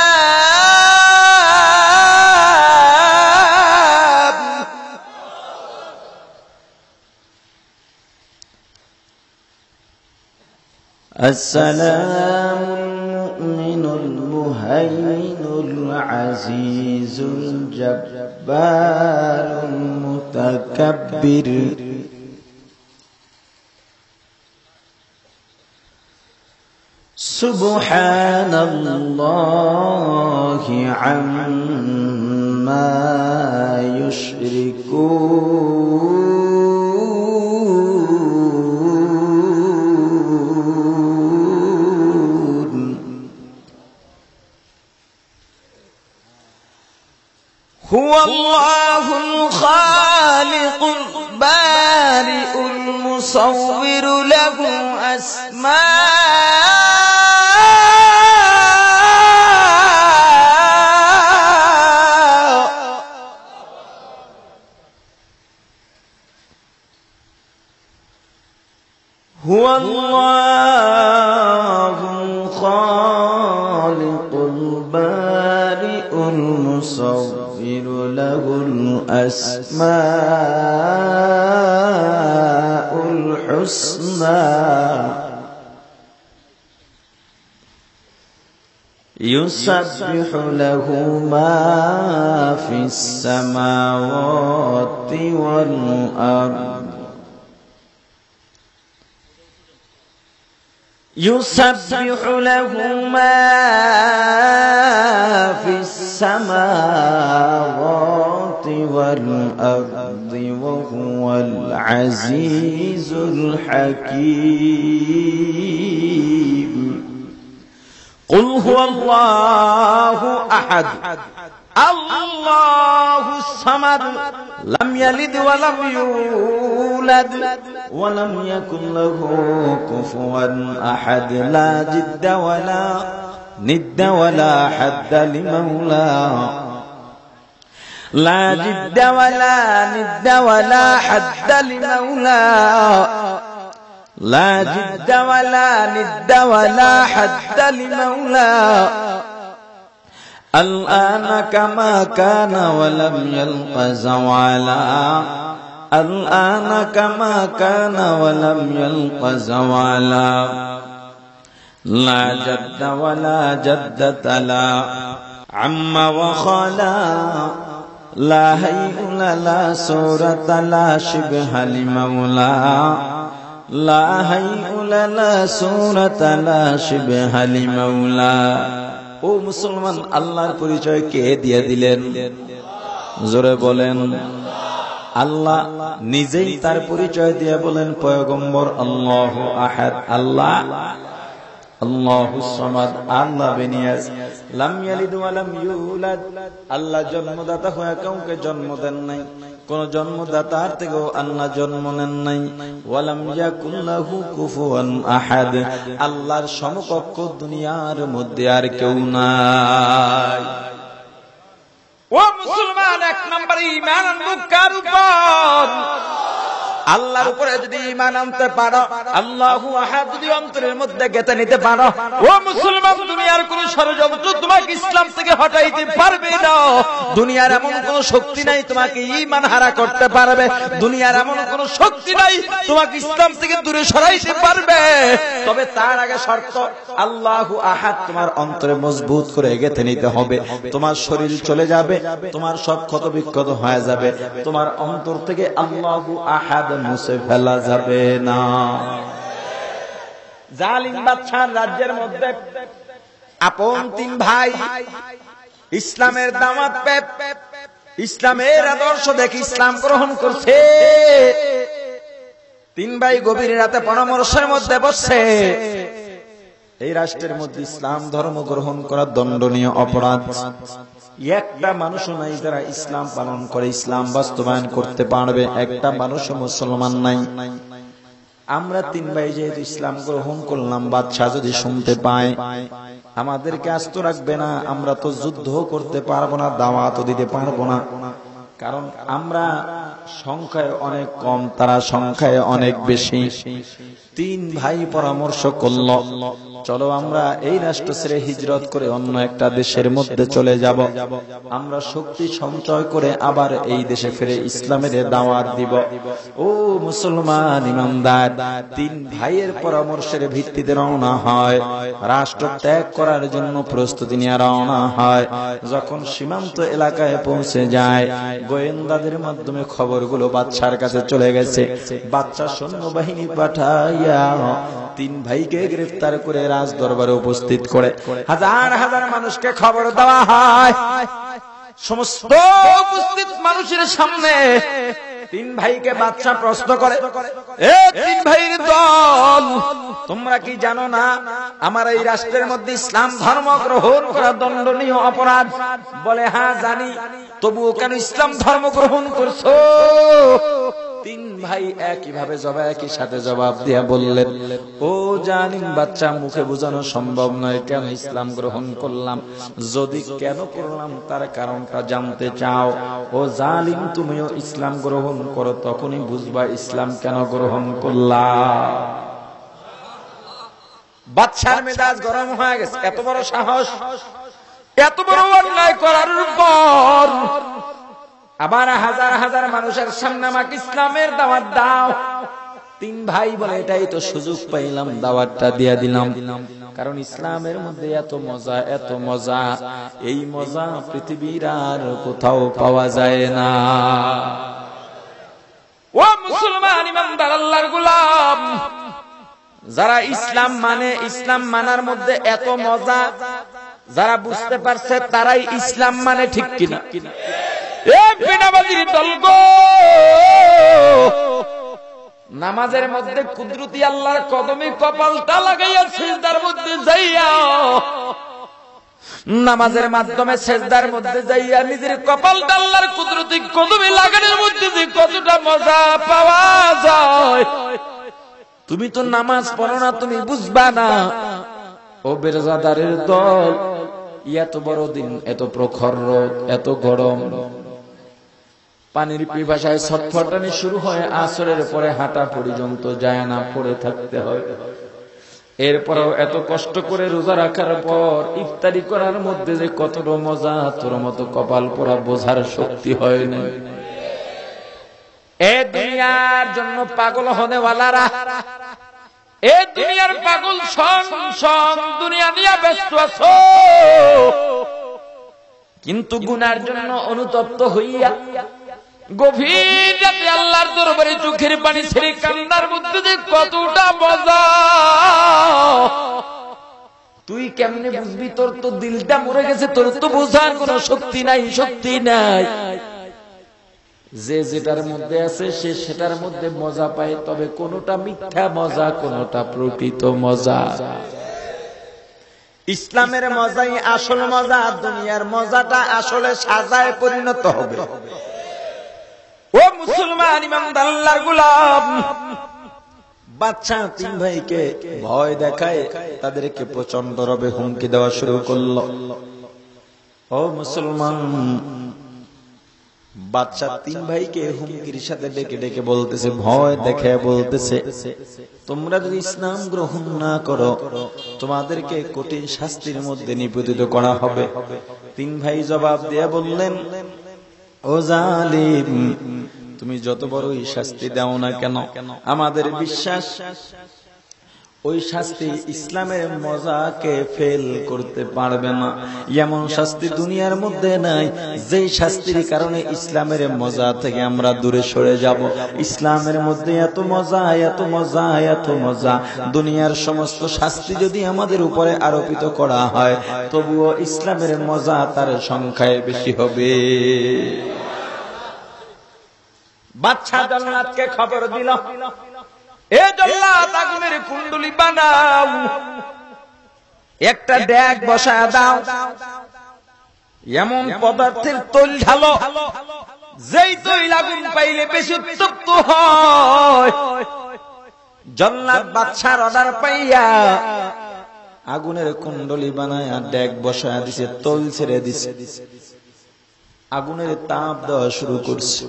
السلام المؤمن المهيمن الهين العزيز الجبار المتكبر سبحان الله عما يشركون هو الله الخالق البارئ المصور له هو الله الخالق البارئ المصور له الأسماء الحسنى يسبح له ما في السماوات والأرض يسبح له ما في السماوات والأرض وهو العزيز الحكيم قل هو الله أحد الله الصمد لم يلد ولم يولد ولم يكن له كفوا أحد لا جد ولا ند ولا حد لمولاه لا جد ولا ند ولا حد لمولاه لا جد ولا ند ولا حد لمولاه الآن كما كان ولم يلق زوالا الآن كما كان ولم يلق زوالا لا جد ولا جدة لا عم وخلا لا هيئل لا صورة لا شبه لمولا لا هيئل لا صورة لا شبه لمولا ও মুসলমান আল্লাহর পরিচয় কে দিয়ে দিলেন জোরে বলেন আল্লাহ নিজেই তার পরিচয় দিয়ে বলেন পয়গম্বর আল্লাহু আহাদ আল্লাহ আল্লাহুস সামাদ আল্লাহ বেনিয়াজ লাম ইয়ালিদ ওয়া লাম ইউলাদ আল্লাহ জন্মদাতা হয়ে কাউকে জন্ম দেন নাই কোন জন্মদাতার থেকেও আল্লাহ জন্ম নেন নাই ওয়া লাম ইয়াকুল লাহু কুফুয়ান আহাদ আল্লাহর সমকক্ষ দুনিয়ার মধ্যে আর কেউ নাই ও মুসলমান এক নম্বর ঈমান আনবো কার উপর আল্লাহর উপরে যদি ঈমান আনতে পারো আল্লাহু আহাদ যদি অন্তরের মধ্যে গেঁথে নিতে পারো ও মুসলমান দুনিয়ার কোন ষড়যন্ত্র তোমাকে ইসলাম থেকে হটাইতে পারবে না দুনিয়ার এমন কোন শক্তি নাই তোমাকে ঈমান হারা করতে পারবে দুনিয়ার এমন কোন শক্তি নাই তোমাকে ইসলাম থেকে দূরে সরাইতে পারবে তবে তার আগে শর্ত আল্লাহু আহাদ তোমার অন্তরে মজবুত করে গেঁথে নিতে হবে তোমার শরীর চলে যাবে তোমার সব ক্ষত বিক্ষত হয়ে যাবে তোমার অন্তর থেকে আল্লাহু আহাদ মুছে ফেলা যাবে না জালিম বাদশার রাজ্যের মধ্যে আপন তিন ভাই ইসলামের দাওয়াত পেয়ে ইসলামের আদর্শ দেখে ইসলাম গ্রহণ করছে তিন ভাই গভীর রাতে পরামর্শের মধ্যে বসছে এই রাষ্ট্রের মধ্যে ইসলাম ধর্ম গ্রহণ করা দণ্ডনীয় অপরাধ একটা মানুষও নাই যারা ইসলাম পালন করে ইসলাম বাস্তবায়ন করতে পারবে একটা মানুষও মুসলমান নাই আমরা তিন ভাই যেহেতু ইসলাম গ্রহণ করলাম বাদশা যদি শুনতে পায় আমাদেরকে আস্ত রাখবে না আমরা তো যুদ্ধ করতে পারবো না দাওয়াতও দিতে পারবো না কারণ আমরা সংখ্যায় অনেক কম তারা সংখ্যায় অনেক বেশি তিন ভাই পরামর্শ করল চলো আমরা এই রাষ্ট্র ছেড়ে হিজরত করে অন্য একটা দেশের মধ্যে চলে যাব, আমরা শক্তি সঞ্চয় করে আবার এই দেশে ফিরে ইসলামের দাওয়াত দিব। ও মুসলমান ইমানদার, তিন ভাইয়ের পরামর্শের ভিত্তিতে রওনা হয়, রাষ্ট্র ত্যাগ করার জন্য প্রস্তুতি নিয়ে রওনা হয়। যখন সীমান্ত এলাকায় পৌঁছে যায়, গোয়েন্দাদের মাধ্যমে খবরগুলো বাদশার কাছে চলে গেছে। বাদশা সৈন্যবাহিনী পাঠাইয়া তিন ভাইকে গ্রেফতার করে রাজ দরবারে উপস্থিত করে হাজার হাজার মানুষকে খবর দেওয়া হয়। সমস্ত উপস্থিত মানুষের সামনে তিন ভাইকে বাদশা প্রশ্ন করে, এ তিন ভাইয়ের দল, তোমরা কি জানো না আমার এই রাষ্ট্রের মধ্যে ইসলাম ধর্ম গ্রহণ করা দণ্ডনীয় অপরাধ? বলে, হ্যাঁ জানি, তবুও কেন ইসলাম ধর্ম গ্রহণ করছো? তিন ভাই একই সাথে জবাব দিয়া বললেন, ও জালিম বাচ্চা, মুখে বোঝানো সম্ভব নয় কেন ইসলাম গ্রহণ করলাম। যদি কেন করলাম তার কারণটা জানতে চাও, ও জালিম তুমিও ইসলাম গ্রহণ করো, তখনই বুঝবা ইসলাম কেন গ্রহণ করলাম। বাদশার মেজাজ গরম হয়ে গেছে। এত বড় সাহস, এত বড় অন্যায় করার পর আবার হাজার হাজার মানুষের সামনে আমাকে ইসলামের দাওয়াত দাও। তিন ভাই বলে, এটাই তো সুযোগ পাইলাম, দাওয়াতটা দিয়া দিলাম। কারণ ইসলামের মধ্যে এত মজা, এত মজা, এই মজা পৃথিবীর আর কোথাও পাওয়া যায় না। ও মুসলমান ইমানদার আল্লাহর গোলাম, যারা ইসলাম মানে, ইসলাম মানার মধ্যে এত মজা, যারা বুঝতে পারছে তারাই ইসলাম মানে, ঠিক কিনা? নামাজের মধ্যে কুদরতি আল্লাহর কদমে কপালটা লাগাইয়া সিজদার মধ্যে যাইয়া, নামাজের মাধ্যমে সিজদার মধ্যে যাইয়া নিজের কপালটা আল্লাহর কুদরতি কদমে লাগানোর মধ্যে যে কতটা মজা পাওয়া যায়, তুমি তো নামাজ পড়ো না, তুমি বুঝবা না। ও বেরোজাদারের দল, এত বড় দিন, এত প্রখর রোদ, এত গরম, পানির পিপাসায় ছটফটানি শুরু হয়, আসরের পরে হাঁটা পর্যন্ত যায় না, পড়ে থাকতে হয়। এরপরেও এত কষ্ট করে রোজা রাখার পর ইফতারি করার মধ্যে যে কতটা মজা, তোর মতো কপাল পোড়া বোঝার শক্তি হয় না। এ দুনিয়ার জন্য পাগল হনেওয়ালারা, এ দুনিয়ার পাগল সং সং দুনিয়া নিয়ে ব্যস্ত আছো, কিন্তু গুনার জন্য অনুতপ্ত হইয়া গভীর রাতে আল্লাহর দরবারে চোখের পানি ছেড়ে কান্নার মধ্যে যে কতটা মজা, তুই কেমনে বুঝবি? তোর তো দিলটা মরে গেছে, তোর তো বোঝার কোন শক্তি নাই, শক্তি নাই। যে যেটার মধ্যে আছে সে সেটার মধ্যে মজা পায়, তবে কোনটা মিথ্যা মজা, কোনটা প্রকৃত মজা। ইসলামের মজাই আসল মজা, দুনিয়ার মজাটা আসলে সাজায় পরিণত হবে। ও মুসলমান ইমানদার আল্লাহর গোলাম, বাদশা তিন ভাইকে ভয় দেখায়, তাদেরকে প্রচন্ড রবে হুমকি দেওয়া শুরু করলো। ও মুসলমান, বাদশা তিন ভাইকে হুমকির সাথে ডেকে ডেকে বলতেছে, ভয় দেখে বলতেছে, তোমরা যদি ইসলাম গ্রহণ না করো তোমাদেরকে কঠিন শাস্তির মধ্যে নিপতিত করা হবে। তিন ভাই জবাব দিয়ে বললেন, ও জালিম, তুমি যত বড়ই শাস্তি দাও না কেন, আমাদের বিশ্বাস ওই শাস্তি ইসলামের মজাকে ফেল করতে পারবে না। এমন শাস্তি দুনিয়ার মধ্যে নাই যেই শাস্তির কারণে ইসলামের মজা থেকে আমরা দূরে সরে যাব। ইসলামের মধ্যে এত মজা, এত মজা, এত মজা, দুনিয়ার সমস্ত শাস্তি যদি আমাদের উপরে আরোপিত করা হয় তবুও ইসলামের মজা তার সংখ্যায় বেশি হবে। বাদশা জল্লাদকে খবর দিল, এ জল্লাদ, আগুনের কুণ্ডলি বানাও, একটা ড্যাগ বসায় দাও, এমন পদার্থের তৈল ঢালো যেই তৈল আগুন পাইলে বেশি উত্তপ্ত হয়। জল্লাদ বাদশার অর্ডার পাইয়া আগুনের কুণ্ডলি বানায় ড্যাগ বসায় দিছে, তৈল ছেড়ে দিছে, আগুনের তাপ দেওয়া শুরু করছে।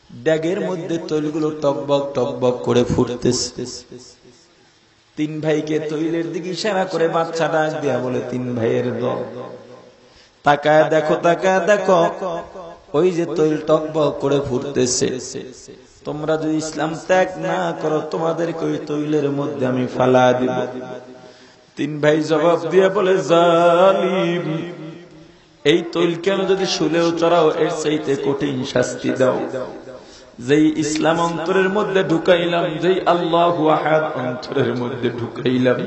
ড্যাগের মধ্যে তৈলগুলো টকবক টকবক করে ফুটতেছে। তিন ভাইকে তৈলের দিকে ইশারা করে বাচ্চা ডাক দিয়া বলে, তিন ভাইয়ের দল, তাকায় দেখো, তাকায় দেখো, ওই যে তৈল টকবক করে ফুটতেছে, তোমরা যদি ইসলাম ত্যাগ না করো তোমাদেরকে ওই তৈলের মধ্যে আমি ফালা দিব। তিন ভাই জবাব দিয়ে বলে, জালিম, এই তৈল কেন যদি শুলেও চড়াও এর চাইতে কঠিন শাস্তি দাও। যেই ইসলাম অন্তরের মধ্যে ঢুকাইলাম, যেই আল্লাহু আহাদ অন্তরের মধ্যে ঢুকাইলাম,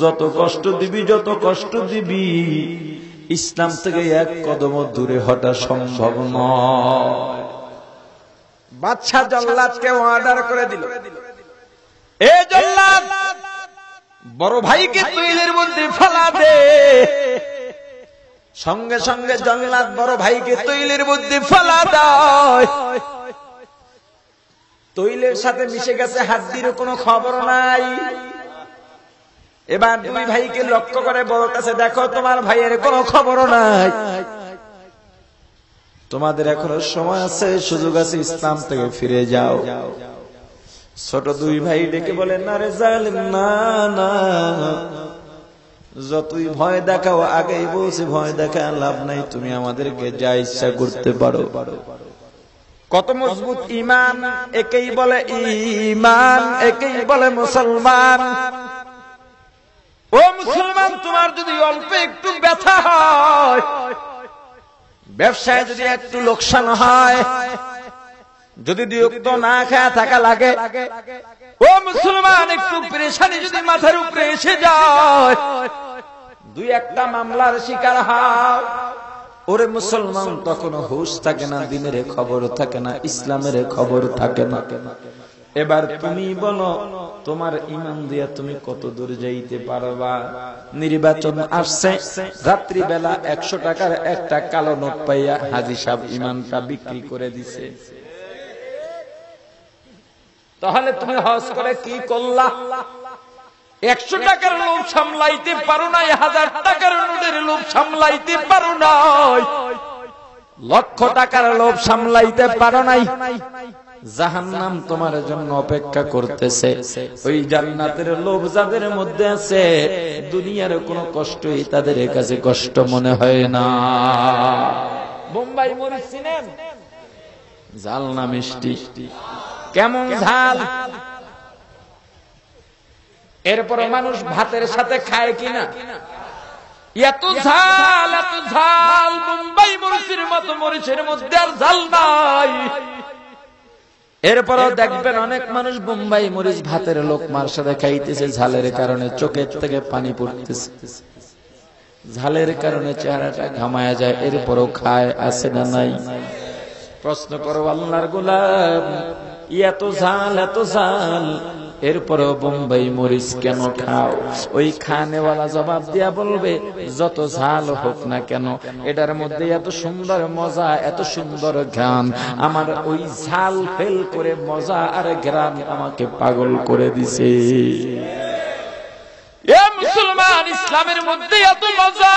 যত কষ্ট দিবি, যত কষ্ট দিবি, ইসলাম থেকে এক কদম দূরে হটা সম্ভব নয়। বাদশা জল্লাদকে অর্ডার করে দিল, এ জল্লাদ, বড় ভাইকে তৈলের মধ্যে ফেলা দে। সঙ্গে সঙ্গে জল্লাদ বড় ভাইকে তৈলের মধ্যে ফেলা দেয়। তৈলের সাথে মিশে গেছে, হাড্ডির কোনো খবর নাই। এবার দুই ভাইকে লক্ষ্য করে বলতেছে, দেখো তোমার ভাইয়ের কোনো খবর নাই, তোমাদের এখনো সময় আছে, সুযোগ আছে, ইসলাম থেকে ফিরে যাও। ছোট দুই ভাই ডেকে বলে, না রে জালিম, না না, যতই ভয় দেখাও, আগেই বলছি ভয় দেখা লাভ নাই, তুমি আমাদেরকে যা ইচ্ছা করতে পারো। কত মজবুত ঈমান, একেই বলে ঈমান, একেই বলে মুসলমান। ও মুসলমান, তোমার যদি অল্প একটু ব্যথা হয়, ব্যবসায় যদি একটু লোকসান হয়, যদি দুই ওয়াক্ত না খায়া থাকা লাগে, ও মুসলমান, একটু পেরেশানি যদি মাথার উপরে এসে যায়, দুই একটা মামলার শিকার হয়, ওরে মুসলমান, তখন হুঁশ থাকে না, দিনের খবর থাকে না, ইসলামের খবর থাকে না। এবার তুমি বলো, তোমার ঈমান দিয়া তুমি কত দূর যাইতে পারবা? নির্বাচন আসছে, রাত্রিবেলা 100 টাকার একটা কালো নোট পাইয়া হাজী সাহেব ঈমানটা বিক্রি করে দিছে। তাহলে তুমি হজ করে কি করলা? 100 টাকার লোভ সামলাইতে পারো নাই, 1000 টাকার নোটের লোভ সামলাইতে পারো নাই, লক্ষ টাকার লোভ সামলাইতে পারো নাই। জাহান্নাম তোমার জন্য অপেক্ষা করতেছে। ওই জান্নাতের লোভ যাদের মধ্যে আছে, দুনিয়ার কোনো কষ্টই তাদের কাছে কষ্ট মনে হয় না। বোম্বাই মরিচ চিনেন? ঝাল না মিষ্টি? কেমন ঝাল! এরপর মানুষ ভাতের সাথে খায় কিনা? এত ঝাল, এত ঝাল! বোম্বাই মরিচের মতো মরিচের মধ্যে আর ঝাল নাই। এরপরও দেখবেন অনেক মানুষ বোম্বাই মরিচ ভাতের লোকমার সাথে খাইতেছে, ঝালের কারণে চোখের থেকে পানি পড়তেছে, ঝালের কারণে চেহারাটা ঘামায়া যায়, এরপরও খায়, আছে না নাই? প্রশ্ন করো আল্লাহর গোলাম, এত ঝাল, এত ঝাল, এরপরেও বোম্বাই মরিচ কেন খাও? ওই খানেওয়ালা জবাব দিয়া বলবে, যত ঝাল হোক না কেন, এটার মধ্যে এত সুন্দর মজা, এত সুন্দর ঘ্রাণ, আমার ওই ঝাল ফেল করে মজা আর ঘ্রাণ আমাকে পাগল করে দিছে। এ মুসলমান, ইসলামের মধ্যে এত মজা,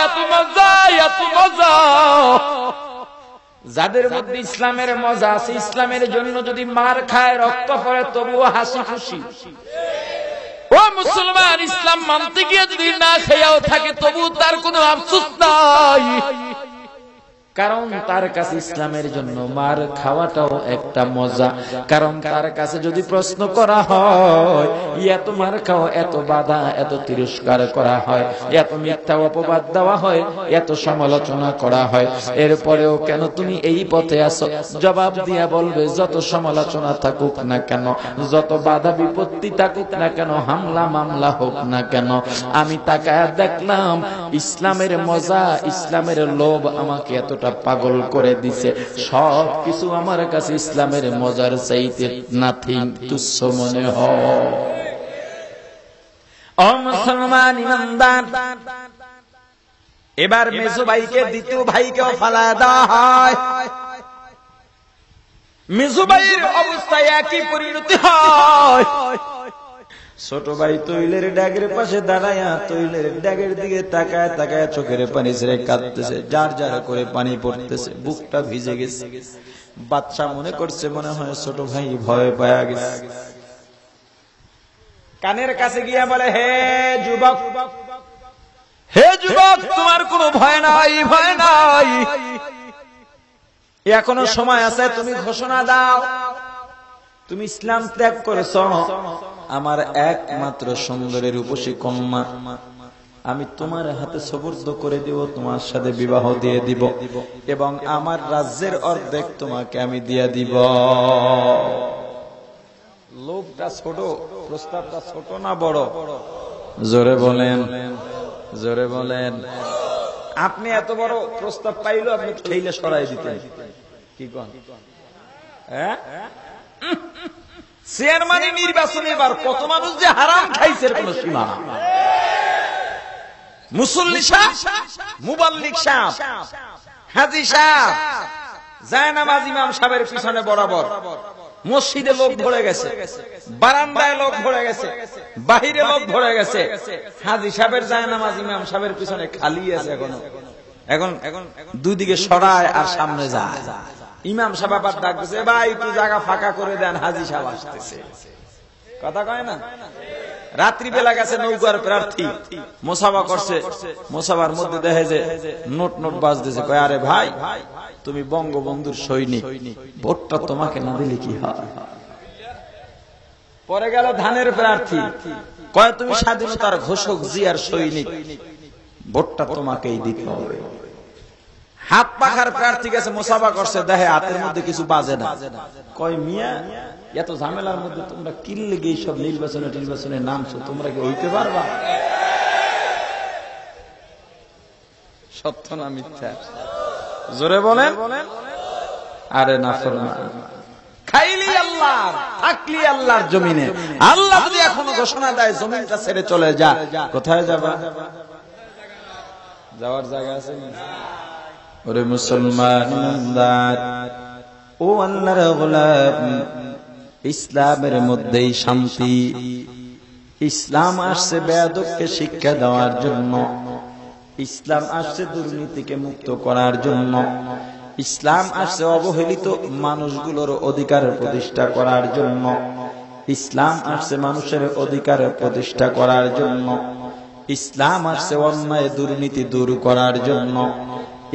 এত মজা, এত মজা! যাদের মধ্যে ইসলামের মজা আছে, ইসলামের জন্য যদি মার খায়, রক্ত পড়ে, তবুও হাসি খুশি। ও মুসলমান, ইসলাম মানতে গিয়ে যদি না খেয়েও থাকে, তবু তার কোনো আফসোস নাই, কারণ তার কাছে ইসলামের জন্য মার খাওয়াটাও একটা মজা। কারণ তার কাছে যদি প্রশ্ন করা হয়, এত মার খাও, এত বাধা, এত তিরস্কার করা হয়, এত মিথ্যা অপবাদ দেওয়া হয়, এত সমালোচনা করা হয়, এরপরেও কেন তুমি এই পথে আছো? জবাব দিয়া বলবে, যত সমালোচনা থাকুক না কেন, যত বাধা বিপত্তি থাকুক না কেন, হামলা মামলা হোক না কেন, আমি তাকায় দেখলাম ইসলামের মজা, ইসলামের লোভ আমাকে এত পাগল করে দিছে, সব কিছু আমার কাছে ইসলামের মজার চাইতে নাথিং, তুচ্ছ মনে হয়। ও মুসলমান ইমানদার, এবার মেজো ভাইকে দ্বিতীয় ভাইকেও ফালা দেওয়া হয়। মেজো ভাইয়ের অবস্থায় একই পরিণতি হয়। ছোট ভাই তৈলের ড্যাগের পাশে দাঁড়ায়া তৈলের ড্যাগের দিকে তাকায় তাকায় চোখের পানি ছেড়ে কাঁদতেছে, যার যার করে পানি পড়তেছে, বুকটা ভিজে গেছে। বাচ্চা মনে করছে মনে হয় ছোট ভাই ভয় পায়া গেছে। কানের কাছে গিয়ে বলে, হে যুবক, হে যুবক, তোমার কোনো ভয় নাই, ভয় নাই, এখনো সময় আছে, তুমি ঘোষণা দাও, তুমি ইসলাম ত্যাগ করেছ, আমার একমাত্র সুন্দরী রূপসী কন্যা আমি তোমার হাতে সুপুর্দ করে দিব, তোমার সাথে বিবাহ দিয়ে দিব, এবং আমার রাজ্যের অর্ধেক তোমাকে আমি দিয়ে দিব। লোকটা ছোট, প্রস্তাবটা ছোট না বড়? জোরে বলেন, জোরে বলেন। আপনি এত বড় প্রস্তাব পাইলো, আপনি ঠেলে সরাই দিতেন, কি কন? হ্যাঁ, চেয়ারম্যান নির্বাচনে এবার কত মানুষ যে হারাম খাইছে কোন সীমা। মুসল্লি সাহেব, মুবাল্লিগ সাহেব, হাজী সাহেব, জায়নামাজ ইমাম সাহেবের পিছনে বরাবর, মসজিদে লোক ভরে গেছে, বারান্দায় লোক ভরে গেছে, বাহিরে লোক ভরে গেছে, হাজী সাহেবের জায়নামাজ ইমাম সাহেবের পিছনে খালি আছে। এখন দুই দিকে সরায় আর সামনে যায়। ইমাম সাহেব আবার ডাক দিচ্ছে, ভাই একটু জায়গা ফাঁকা করে দেন, হাজী সাহেব আসতেছে। কথা কয় না? রাত্রিবেলা গেছে নৌকার প্রার্থী, মোসাফা করছে, মোসাফার মধ্যে দেখে যে নোট নোট বাজতেছে। কয়, আরে ভাই, তুমি বঙ্গবন্ধুর সৈনিক, ভোটটা তোমাকে না দিলে কি হয়? পরে গেল ধানের প্রার্থী, কয় তুমি স্বাধীনতার ঘোষক জিয়ার সৈনিক, ভোটটা তোমাকেই দিতে হবে। হাত পাখার প্রার্থী গেছে, মোসাফা করছে, দেখে হাতের মধ্যে কিছু বাজে না। কয়, মিয়া, এত ঝামেলার মধ্যে তোমরা কি লেগে এইসব নির্বাচনে নামছো? তোমরা কি হইতে পারবা? সত্য না মিথ্যা? জোরে বলেন। আরে না ফরমান, খাইলি আল্লাহর, থাকলি আল্লাহর জমিনে। আল্লাহ যদি এখনো ঘোষণা দেয় জমিনটা ছেড়ে চলে যা, কোথায় যাবা? যাওয়ার জায়গা আছে না? ওরে মুসলমান, ও আল্লাহর গোলাম, ইসলামের মধ্যেই শান্তি। ইসলাম আসছে বেয়াদবকে শিক্ষা দেওয়ার জন্য, ইসলাম আসছে দুর্নীতিকে মুক্ত করার জন্য, ইসলাম আসছে অবহেলিত মানুষগুলোর অধিকার প্রতিষ্ঠা করার জন্য, ইসলাম আসছে মানুষের অধিকার প্রতিষ্ঠা করার জন্য, ইসলাম আসছে অন্যায় দুর্নীতি দূর করার জন্য,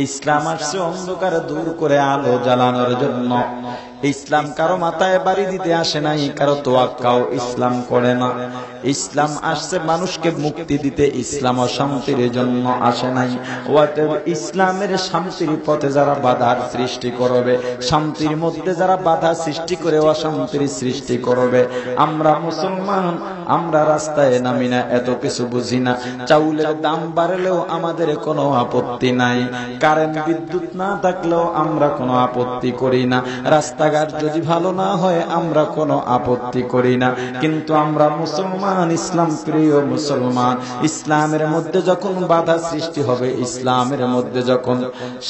ইসলাম আসছে অন্ধকার দূর করে আলো জ্বালানোর জন্য। ইসলাম কারো মাথায় বাড়ি দিতে আসে নাই, কারো তোয়াক্কাও ইসলাম করে না। ইসলাম আসছে মানুষকে মুক্তি দিতে, ইসলাম অশান্তির জন্য আসে নাই। অতএব ইসলামের শান্তির পথে যারা বাধার সৃষ্টি করবে, শান্তির মধ্যে যারা বাধা সৃষ্টি করে অশান্তির সৃষ্টি করবে, আমরা মুসলমান, আমরা রাস্তায় নামি না, এত কিছু বুঝি না। চাউলের দাম বাড়লেও আমাদের কোনো আপত্তি নাই, কারেন্ট বিদ্যুৎ না থাকলেও আমরা কোনো আপত্তি করি না, রাস্তাঘাট যদি ভালো না হয় আমরা কোনো আপত্তি করি না। কিন্তু আমরা মুসলমান, ইসলাম প্রিয় মুসলমান। ইসলামের মধ্যে যখন বাধা সৃষ্টি হবে, ইসলামের মধ্যে যখন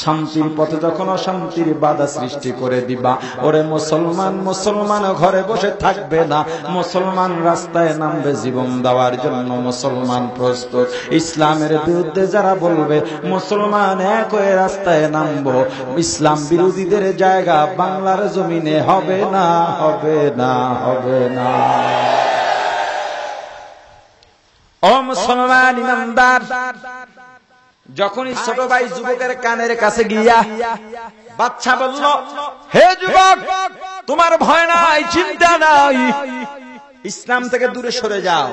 শান্তির পথে যখন অশান্তির বাধা সৃষ্টি করে দিবা, ওরে মুসলমান, মুসলমান ঘরে বসে থাকবে না, মুসলমান রাস্তায় নামবে জীবন দেওয়ার জন্য। মুসলমান প্রস্তুত। ইসলামের বিরুদ্ধে যারা বলবে, মুসলমান এক হয়ে রাস্তায় নামবো। ইসলাম বিরোধীদের জায়গা বাংলার জমিনে হবে না, হবে না, হবে না। ও মুসলমান ইমানদার, যখনই ছোট ভাই যুবকের কানের কাছে গিয়া বাচ্চা বলল, হে যুবক, তোমার ভয় নাই, চিন্তা নাই, ইসলাম থেকে দূরে সরে যাও,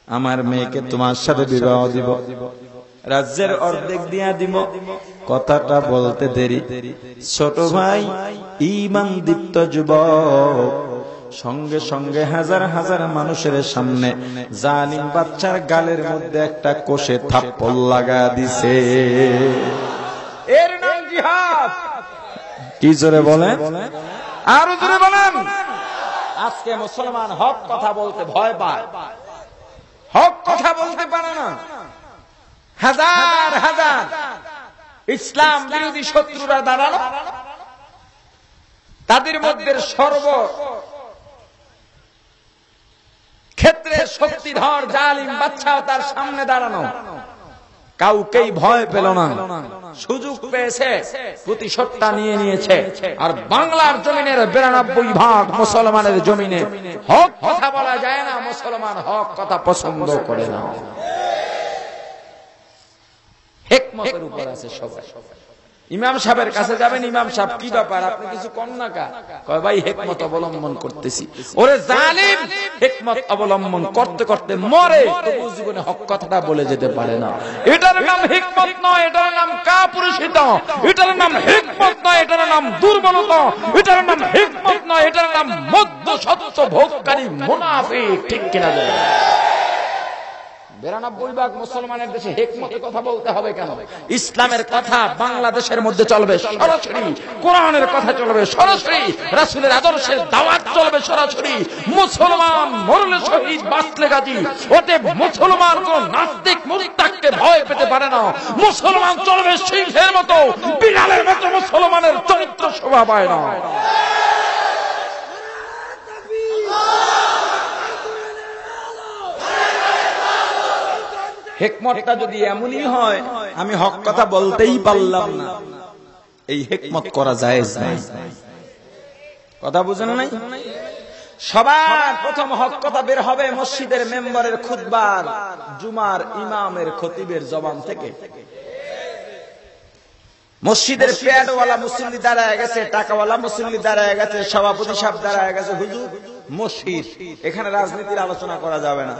আমার মেয়েকে তোমার সাথে বিবাহ দিব, রাজ্যের অর্ধেক দিয়া দিব। কথাটা বলতে দেরি, ছোট ভাই ঈমান দীপ্ত যুবক সঙ্গে সঙ্গে হাজার হাজার মানুষের সামনে জালিম বাচ্চার গালের মধ্যে একটা কষে থাপ্পড় লাগা দিছে। এর নাম জিহাদ। কি জোরে বলেন, আরো জোরে বলেন। আজকে মুসলমান হক কথা বলতে ভয় পায়, হক কথা বলতে পারে না। হাজার হাজার ইসলাম বিরোধী শত্রুরা দাঁড়ানো, তাদের মধ্যে সর্ব ক্ষেত্রে শক্তিধর জালিম বাদশা তার সামনে দাঁড়ানো। কাউকেই ভয় পেল না, সুযোগ পেয়েছে প্রতিশোধটা নিয়ে নিয়েছে। আর বাংলার জমিনের 92% মুসলমানের জমিনে হক কথা বলা যায় না, মুসলমান হক কথা পছন্দ করে না। হিকমতের উপর আছে সবাই। ইমাম সাহেবের কাছে যাবেন, ইমাম সাহেব কি ব্যাপার, আপনি কিছু কম না কা? কয় ভাই হিকমত অবলম্বন করতেছি। ওরে জালিম, হিকমত অবলম্বন করতে করতে মরে, তবু জীবনে হক কথাটা বলে যেতে পারে না। এটার নাম হিকমত নয়, এটার নাম কাপুরুষতা। এটার নাম হিকমত নয়, এটার নাম দুর্বলতা। এটার নাম হিকমত নয়, এটার নাম মধ্য সত্য ভোগকারী মুনাফিক। ঠিক কিনা বলেন? 92% মুসলমানের দেশে হিকমতের কথা বলতে হবে কেন? ইসলামের কথা বাংলাদেশের মধ্যে চলবে সরাসরি, কোরআনের কথা চলবে সরাসরি, রাসূলের আদর্শের দাওয়াত চলবে সরাসরি। মুসলমান মরলে শহীদ, বাঁচলে গাজী। ওতে মুসলমান কোন নাস্তিক মুরতাদকে ভয় পেতে পারে না। মুসলমান চলবে সিংহের মতো, বিড়ালের মতো মুসলমানের চরিত্র শোভা পায় না। হিকমতটা যদি এমনই হয় আমি হক কথা বলতেই পারলাম না, এই হিকমত করা জায়েজ নাই। কথা বুঝেন নাই? সবার প্রথম হক কথা বের হবে মসজিদের মেম্বারের খুতবার, জুমার ইমামের খতিবের জবান থেকে। মসজিদের পেয়ারওয়ালা মুসল্লি দাঁড়ায় গেছে, টাকাওয়ালা মুসল্লি দাঁড়ায় গেছে, সভাপতি সাহেব দাঁড়ায় গেছে। হুজুর মসজিদ, এখানে রাজনীতির আলোচনা করা যাবে না,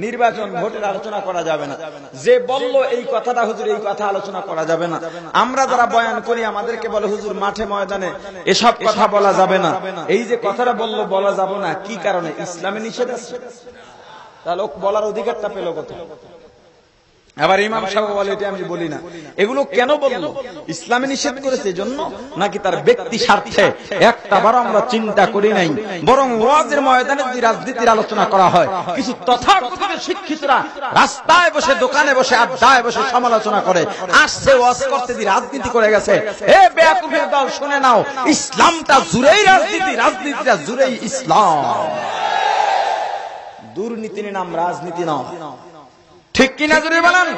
নির্বাচন ভোটের আলোচনা করা যাবে না। যে বলল এই কথাটা হুজুর, এই কথা আলোচনা করা যাবে না। আমরা যারা বয়ান করি আমাদেরকে বলে হুজুর মাঠে ময়দানে এসব কথা বলা যাবে না। এই যে কথাটা বললো বলা যাবে না, কি কারণে? ইসলামে নিষেধ আছে। তাহলে বলার অধিকারটা পেল কোথায়? আবার ইমাম সাহেব বলে এটা আমি বলি না। এগুলো কেন বললো? ইসলামে নিষেধ করেছে জন্য, নাকি তার ব্যক্তি স্বার্থে? একটা বার আমরা চিন্তা করি নাই। বরং ওয়াজের ময়দানে যদি রাজনীতির আলোচনা করা হয়, কিছু তথাকথিত শিক্ষিতরা রাস্তায় বসে, দোকানে বসে, আড্ডায় বসে সমালোচনা করে, আসছে ওয়াজ করতে দিয়ে রাজনীতি করে গেছে। এ বেয়াকুফের দল শুনে নাও, ইসলামটা জুড়েই রাজনীতি, রাজনীতিটা জুড়েই ইসলাম। দুর্নীতির নাম রাজনীতি নয়। ঠিক কিনা জোরে বলেন?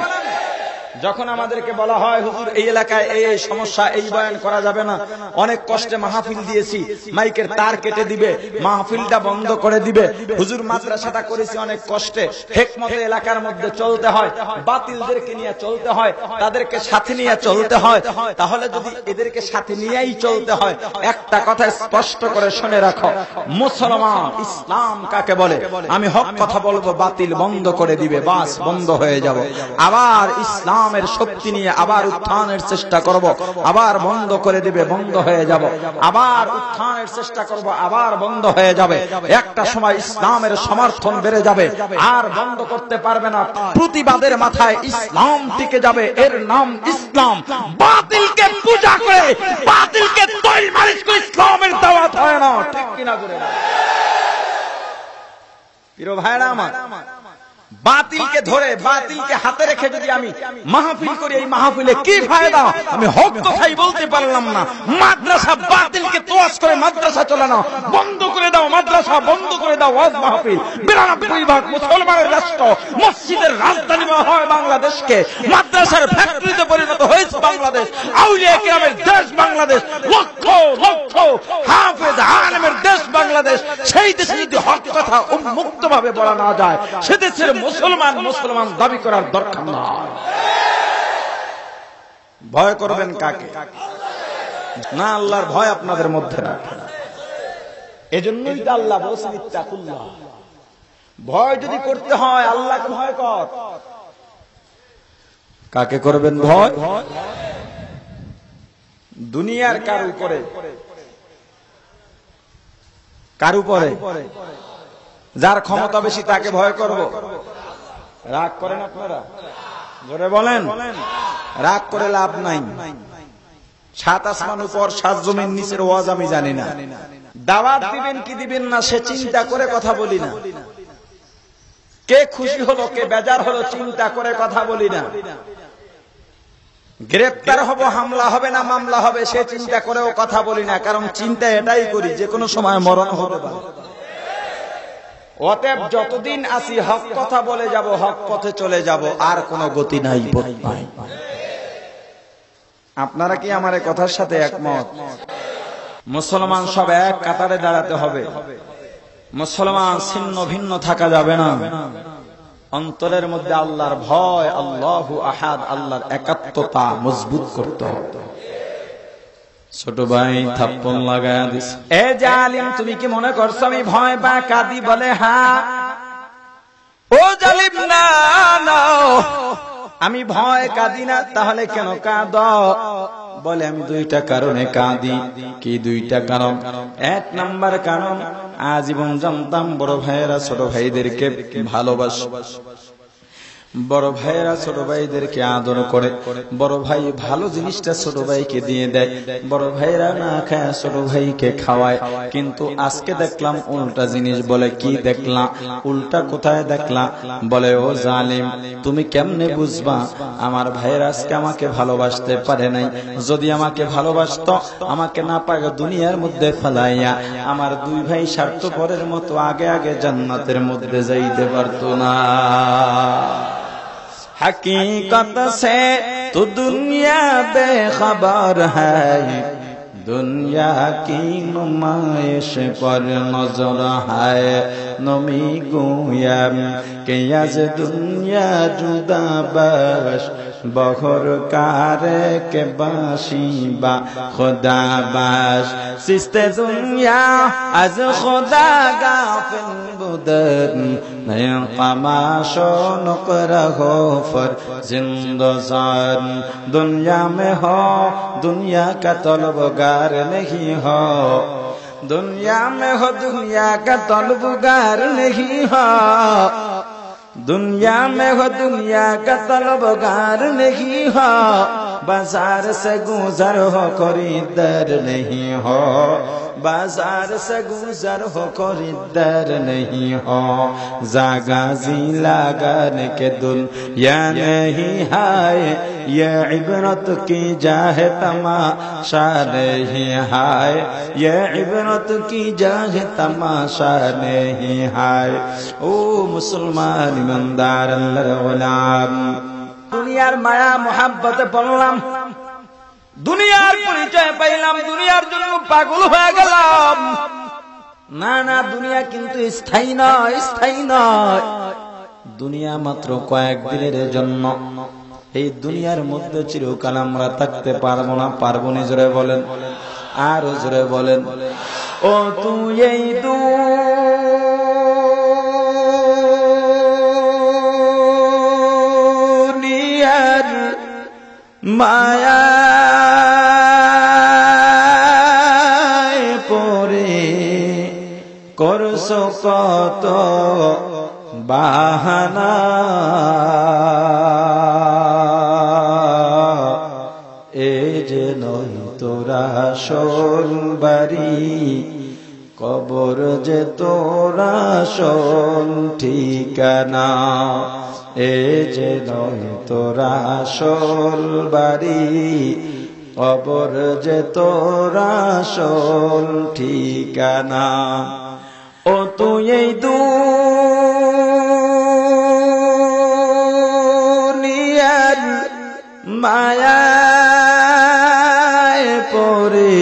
যখন আমাদেরকে বলা হয় হুজুর এই এলাকায় এই সমস্যা, এই বয়ান করা যাবে না, অনেক কষ্টে মাহফিল দিয়েছি, মাইকের তার কেটে দিবে, মাহফিলটা বন্ধ করে দিবে। হুজুর মাদ্রাসাটা করেছি অনেক কষ্টে, হিকমতে এলাকার মধ্যে চলতে হয়, বাতিলদেরকে নিয়ে চলতে হয়, তাদেরকে সাথে নিয়ে চলতে হয়। তাহলে যদি এদেরকে সাথে নিয়েই চলতে হয়, একটা কথা স্পষ্ট করে শুনে রাখো, মুসলমান ইসলাম কাকে বলে? আমি হক কথা বলবো, বাতিল বন্ধ করে দিবে, বাস বন্ধ হয়ে যাব। আবার ইসলাম শক্তি নিয়ে আবার উত্থানের চেষ্টা করব, আবার বন্ধ করে দিবে, বন্ধ হয়ে যাব। আবার উত্থানের চেষ্টা করব, আবার বন্ধ হয়ে যাবে। একটা সময় ইসলামের সমর্থন বেড়ে যাবে, আর বন্ধ করতে পারবে না। প্রতিবাদের মাথায় ইসলাম টিকে যাবে, এর নাম ইসলাম। বাতিলকে পূজা করে, বাতিলকে তৈল মালিশ করে ইসলামের দাওয়াত হয় না। ঠিক কিনা জোরে বলেন? প্রিয় ভাইরা আমার, বাতিলকে ধরে, বাতিলকে হাতে রেখে যদি আমি মাহফিল করি, এই মাহফিলে কি ফায়দা? আমি হক কথাই বলতে পারলাম না। মাদ্রাসা বাতিলকে তোয়াজ করে মাদ্রাসা চালানো বন্ধ করে দাও, মাদ্রাসা বন্ধ করে দাও, ওয়াজ মাহফিল। 92% মুসলমানের রাষ্ট্র, মসজিদের রাজধানী হয় বাংলাদেশকে, মাদ্রাসার ফ্যাক্টরিতে পরিণত হয়েছে বাংলাদেশ, আউলিয়া কিরামের দেশ বাংলাদেশ, লক্ষ লক্ষ হাফেজ আলেমের দেশ বাংলাদেশ। সেই দেশে যদি হক কথা উন্মুক্ত ভাবে বলা না যায়, সে দেশের মুসলমান মুসলমান দাবি করার দরকার না। ভয় করবেন কাকে? না, আল্লাহর ভয় আপনাদের মধ্যে রাখেন। এজন্যই তো আল্লাহ বলেছেন ইত্তাকুল্লাহ। ভয় যদি করতে হয় আল্লাহকে ভয় কর। কাকে করবেন ভয়? দুনিয়ার কার উপরে? কার উপরে? যার ক্ষমতা বেশি তাকে ভয় করব। রাগ করেন আপনারা? জোরে বলেন। রাগ করে লাভ নাই। সাত আসমান উপর, সাত জমিন নিচের ওয়াজ আমি জানি না। দাওয়াত দিবেন কি দিবেন না সে চিন্তা করে কথা বলি না। কে খুশি হলো, কে বেজার হলো চিন্তা করে কথা বলি না। গ্রেফতার হব, হামলা হবে না মামলা হবে সে চিন্তা করেও কথা বলি না। কারণ চিন্তা এটাই করি যে কোনো সময় মরণ হতে পারে। অতএব যতদিন আসি হক কথা বলে যাব, হক পথে চলে যাব, আর কোনো গতি নাই, পথ নাই। আপনারা কি আমার এই কথার সাথে একমত? মুসলমান সব এক কাতারে দাঁড়াতে হবে। মুসলমান ছিন্ন ভিন্ন থাকা যাবে না। অন্তরের মধ্যে আল্লাহর ভয়, আল্লাহু আহাদ, আল্লাহর একাত্মতা মজবুত করতে হবে। ছোট ভাই থাপ্পড় লাগায়া দিস, এ জালিম তুমি কি মনে করছো আমি ভয় বা কাঁদি? বলে হ্যাঁ। ও জালিম না না, আমি ভয় কাঁদি না। তাহলে কেন কাঁদো? বলে আমি দুইটা কারণে কাঁদি। কি দুইটা কারণ? এক নাম্বার কারণ, আজীবন জানতাম বড় ভাইয়েরা ছোট ভাইদেরকে ভালোবাসে, বড় ভাইয়েরা ছোট ভাইদেরকে আদর করে, বড় ভাই ভালো জিনিসটা ছোট ভাইকে দিয়ে দেয়, বড় ভাইরা না খায় ছোট ভাইকে খাওয়ায়। কিন্তু আজকে দেখলাম উল্টা জিনিস। বলে কি দেখলাম? উল্টা কোথায় দেখলাম? বলে ও জালিম তুমি কেমনে বুঝবা আমার ভাইয়েরা আজকে আমাকে ভালোবাসতে পারে নাই? যদি আমাকে ভালোবাসতো, আমাকে না পাগে দুনিয়ার মধ্যে ফেলাইয়া আমার দুই ভাই স্বার্থপরের মতো আগে আগে জান্নাতের মধ্যে যাইতে পারতো না। हकीकत से तो दुनिया बेखबर है, दुनिया की नुमाइश पर नजर है। नमी गोयम के आज दुनिया जुदा बश, बहर कारे के बाशी बा खुदा बाश। सिस्ते दुनिया आज खुदा गाफिल बुदन, नया कमाशो नकरा हो फर जिंदजान। दुनिया में हो दुनिया का तलबगार नहीं हो, दुनिया में हो दुनिया का तलबगार नहीं हो, दुनिया में हो दुनिया का तलबगार नहीं हो। बाजार से गुजर हो खरीदार नहीं हो, बाजार से गुजर हो खरीदार नहीं हो। जागा जी लगाने के दुनिया नहीं है, ये इबरत की जाहे तमाशा नहीं है, ये इबरत की जाहे तमाशा नहीं है। ओ मुसलमान ईमानदार अल्लाहर गुलाम, दुनियार माया मोहब्बते पड़लाम, দুনিয়ার পরিচয় পাইলাম, দুনিয়ার জন্য পাগল হয়ে গেলাম। না না, দুনিয়া কিন্তু স্থায়ী নয়, স্থায়ী নয়। দুনিয়া মাত্র কয়েকদিনের জন্য। এই দুনিয়ার মধ্যে চিরকাল আমরা থাকতে পারবো না। পারবো না? জোরে বলেন, আরো জোরে বলেন। ও তুই এই দুনিয়ার মায়া করছো কত বাহানা, এ যে নই তোরা আসল বাড়ি, কবর যে তোরা আসল ঠিকানা। এ যে নই তোরা আসল বাড়ি, কবর যে তোরা আসল ঠিকানা। ও তুই এই দুনিয়ার মায়ায় পড়ে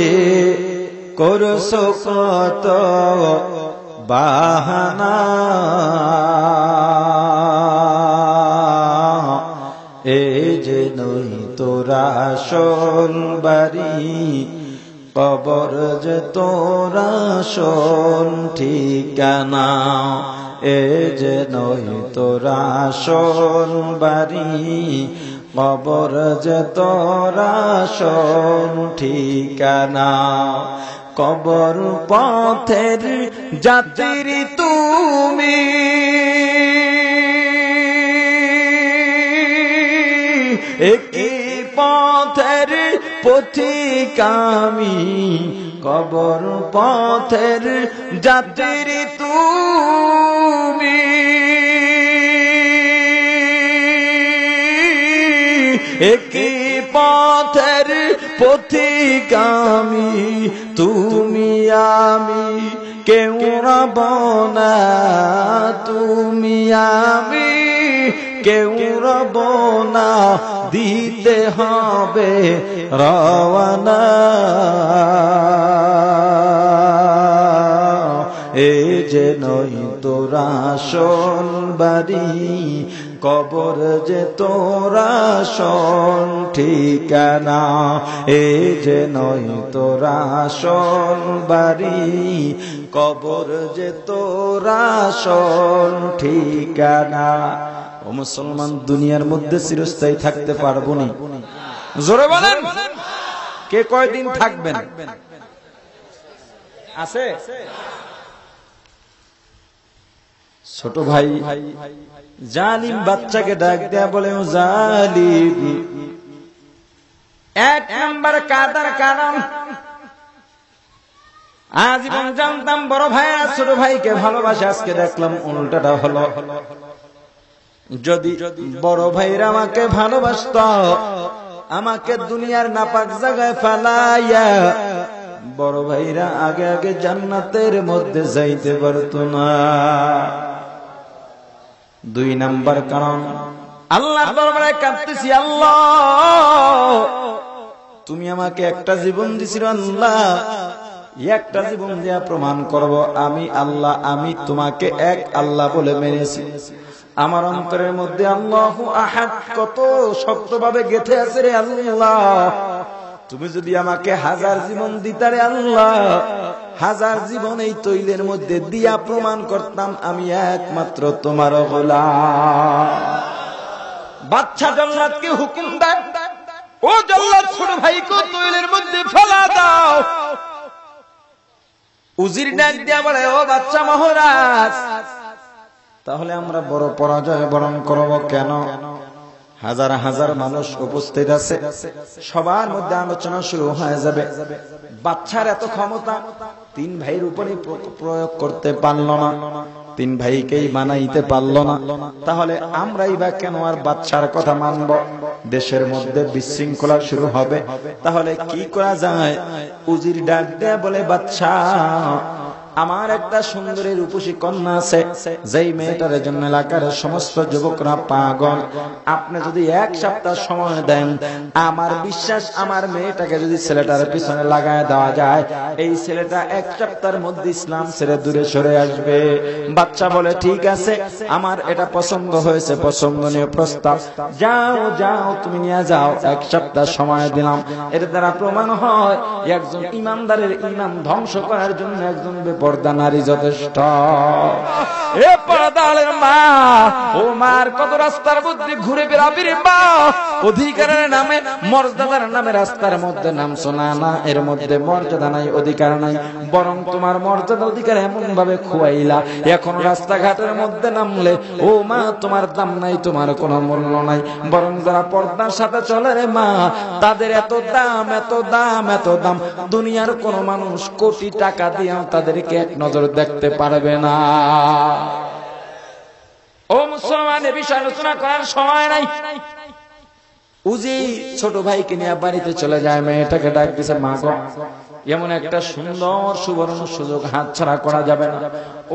করছো কত বাহানা, এ যে নই তোরা আসল বাড়ি, কবর যে তোরা আসল ঠিকানা। এ যে নই তোরা আসল বাড়ি, কবর যে তোরা আসল ঠিকানা। কবর পথের যাত্রী তুমি, একই পথের পথিক আমি। কবর পথের যাত্রী তুমি, একই পথের পথিক আমি। তুমি আমি কেউ রব না, তুমি আমি কেউ রব না, দিতে হবে রওয়ানা। এই যে নই তোরা আসল বাড়ি, কবর যে তোরা আসল ঠিকানা। এই যে নই তোরা আসল বাড়ি, কবর যে তোরা আসল ঠিকানা। ও মুসলমান, দুনিয়ার মধ্যে চিরস্থায়ী থাকতে পারবো না। জোরে বলেন, কে কয়দিন থাকবেন? আছে? ছোট ভাই জালিম বাচ্চাকে ডাক দেয়া বলে, ও জালিম, এক নাম্বার কাদার কারণ আজীবন জানতাম বড় ভাই আর ছোট ভাইকে ভালোবাসে, আজকে দেখলাম উল্টাটা হলো। যদি বড় ভাইরা আমাকে ভালোবাসত, আমাকে দুনিয়ার নাপাক জায়গায় ফেলাইয়া বড় ভাইরা আগে আগে জান্নাতের মধ্যে যাইতে পারত না। দুই নাম্বার কারণ, আল্লাহর দরবারে কাঁদতেছি, আল্লাহ তুমি আমাকে একটা জীবন দিছিল, আল্লাহ একটা জীবন দিয়া প্রমাণ করব আমি আল্লাহ, আমি তোমাকে এক আল্লাহ বলে মেনেছি। আমার অন্তরের মধ্যে আল্লাহু আহাদ কত শক্তভাবে গেঁথে আছে রে আল্লাহ। তুমি যদি আমাকে 1000 জীবন দিতারে আল্লাহ, 1000 জীবন এই তৈলের মধ্যে দিয়া প্রমাণ করতাম আমি একমাত্র তোমার গোলাম। বাদশা জল্লাদকে হুকুম দেয়, ও জল্লাদ ছোট ভাইকে তৈলের মধ্যে ফেলা দাও। উজির ডাক দিয়া বলে, ও বাদশা মহারাজ, তাহলে আমরা বড় পরাজয় বরণ করব কেন? হাজার হাজার মানুষ উপস্থিত আছে, সবার মধ্যে আলোচনা শুরু হয়ে যাবে। বাচ্চার এত ক্ষমতা 3 ভাইয়ের উপরে প্রয়োগ করতে পারল না, 3 ভাইকেই মানাইতে পারল না, তাহলে আমরাই বা কেন আর বাচ্চার কথা মানব? দেশের মধ্যে বিশৃঙ্খলা শুরু হবে, তাহলে কি করা যায়? উজির ডাক দেয়া বলে, বাচ্চা আমার একটা সুন্দরী রূপসী কন্যা আছে, যেই মেয়েটার জন্য এলাকার সমস্ত যুবকরা পাগল। আপনি যদি 1 সপ্তাহ সময় দেন, আমার বিশ্বাস আমার মেয়েটাকে যদি ছেলেটার পিছনে লাগায় দেওয়া যায়, এই ছেলেটা 1 সপ্তাহের মধ্যে ইসলাম ছেড়ে দূরে সরে আসবে। বাচ্চা বলে, ঠিক আছে, আমার এটা পছন্দ হয়েছে, পছন্দনীয় প্রস্তাব, যাও যাও তুমি নিয়ে যাও, 1 সপ্তাহ সময় দিলাম। এর দ্বারা প্রমাণ হয় একজন ইমানদারের ইমান ধ্বংস করার জন্য একজন পর্দা নারী যথেষ্ট। এ পর্দালের মা, ও মার কত রাস্তার মধ্যে ঘুরে বেড়াবি রে মা, অধিকারের নামে মর্যাদার নামে রাস্তার মধ্যে নামছো না, না এর মধ্যে মর্যাদা নাই, অধিকার নাই, বরং তোমার মর্যাদা অধিকার এমন ভাবে খুয়াইলা, এখন রাস্তাঘাটের মধ্যে নামলে ও মা তোমার দাম নাই, তোমার কোনো মূল্য নাই। বরং যারা পর্দার সাথে চলে রে মা, তাদের এত দাম, এত দাম, এত দাম, দুনিয়ার কোন মানুষ কোটি টাকা দিয়েও তাদেরকে এক নজর দেখতে পারবে না। ও মুসলমান, এ বিষয়ে আলোচনা করার সময় নাই। উজি ছোট ভাইকে নিয়ে বাড়িতে চলে যায়, মেয়েটাকে ডাক দিছে, মা গো, এমন একটা সুন্দর সুবর্ণ সুযোগ হাতছাড়া করা যাবে না।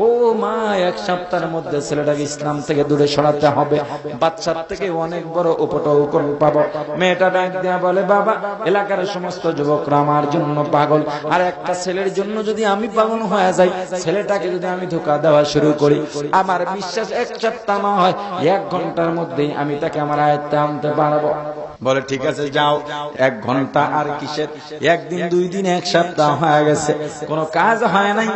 ও মা, 1 সপ্তাহের মধ্যে ছেলেটাকে ইসলাম থেকে দূরে সরাতে হবে, বাচ্চার থেকে অনেক বড় উপটৌকন পাবো। মেয়েটা ডাক দেয়া বলে, বাবা, এলাকার সমস্ত যুবকরা আমার জন্য পাগল, আর একটা ছেলের জন্য যদি আমি পাগল হয়ে যাই, ছেলেটাকে যদি আমি ধোঁকা দেওয়া শুরু করি, আমার বিশ্বাস 1 সপ্তাহ নয়, 1 ঘন্টার মধ্যেই আমি তাকে আমার আয়ত্তে আনতে পারবো। বলে, ঠিক আছে, যাও। 1 ঘন্টা আর কিসের, 1 দিন 2 দিন 1 সপ্তাহ হয়ে গেছে, কোনো কাজ হয় নাই।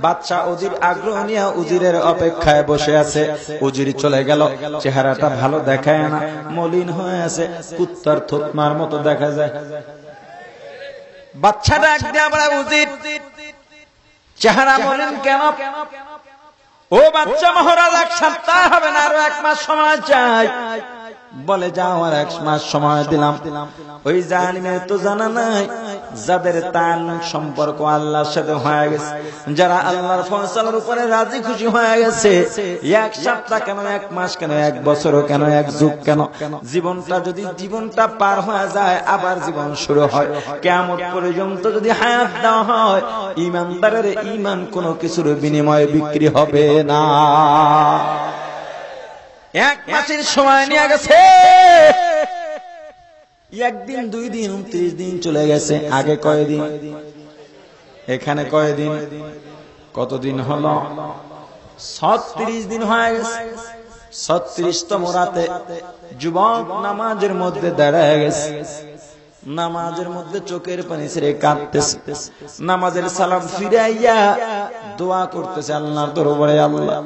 বাচ্চা উজির আগ্রহ নিয়ে উজিরের অপেক্ষায় বসে আছে। উজির চলে গেল, চেহারাটা ভালো দেখায় না, মলিন হয়ে আছে, কুত্তার থুতমার মতো দেখা যায়। বাচ্চাটা একদিন আবার উজির, চেহারা মলিন কেন? ও বাচ্চা মহারাজ, 1 সপ্তাহ হবে না, আরো 1 মাস সময় চাই। বলে, যাও, আর 1 মাস সময় দিলাম। ওই জালিমের তো জানা নাই যাদের তাল্লুক সম্পর্ক আল্লাহর সাথে হয়ে গেছে, যারা আল্লাহর ফয়সালার উপরে রাজি খুশি হয়ে গেছে, এক সপ্তাহ কেন, এক মাস কেন, এক বছরও কেন, এক যুগ কেন, জীবনটা পার হয়ে যায় আবার জীবন শুরু হয়। কিয়ামত পর্যন্ত যদি হায়াত দেওয়া হয়, ঈমানদারের ঈমান কোনো কিছুর বিনিময়ে বিক্রি হবে না। এক মাসের সময় নিয়ে গেছে, একদিন, 2 দিন, 29 দিন চলে গেছে। আগে কয়দিন, এখানে কয়দিন, কতদিন হলো? 36 দিন হয়ে গেছে। 36তম রাতে যুবক নামাজের মধ্যে দাঁড়ায় গেছে, নামাজের মধ্যে চোখের পানি ছেড়ে কাঁদতেছে, নামাজের সালাম ফিরাইয়া দোয়া করতেছে আল্লাহর দরবারে, আল্লাহ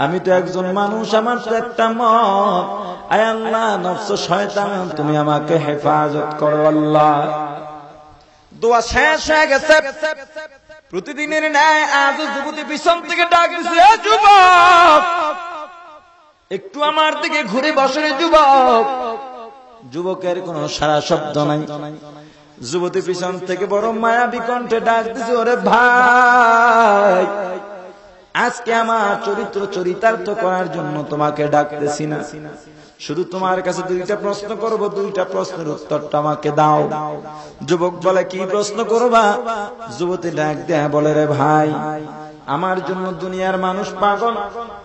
আমি তো একজন মানুষ, আমার তো একটা মন, আয় আল্লাহ নফস শয়তান তুমি আমাকে হেফাজত করো আল্লাহ। দোয়া শেষ হয়ে গেছে। প্রতিদিনের ন্যায় আজ যুবতী পিছন থেকে ডাক দিছে, যুবক একটু আমার দিকে ঘুরে বসে রে যুবক। যুবকের কোনো সারা শব্দ নাই। যুবতী পিছন থেকে বড় মায়াবী কণ্ঠে ডাক দিছে, ওরে ভাই আজকে আমার চরিত্র চরিতার্থ করার জন্য তোমাকে ডাকতেছি না, শুধু তোমার কাছে 2টা প্রশ্ন করব, 2টা প্রশ্নের উত্তরটা আমাকে দাও। যুবক বলে, কি প্রশ্ন করবা? যুবতী ডাক দেয়া বলে, রে ভাই আমার জন্য দুনিয়ার মানুষ পাগল,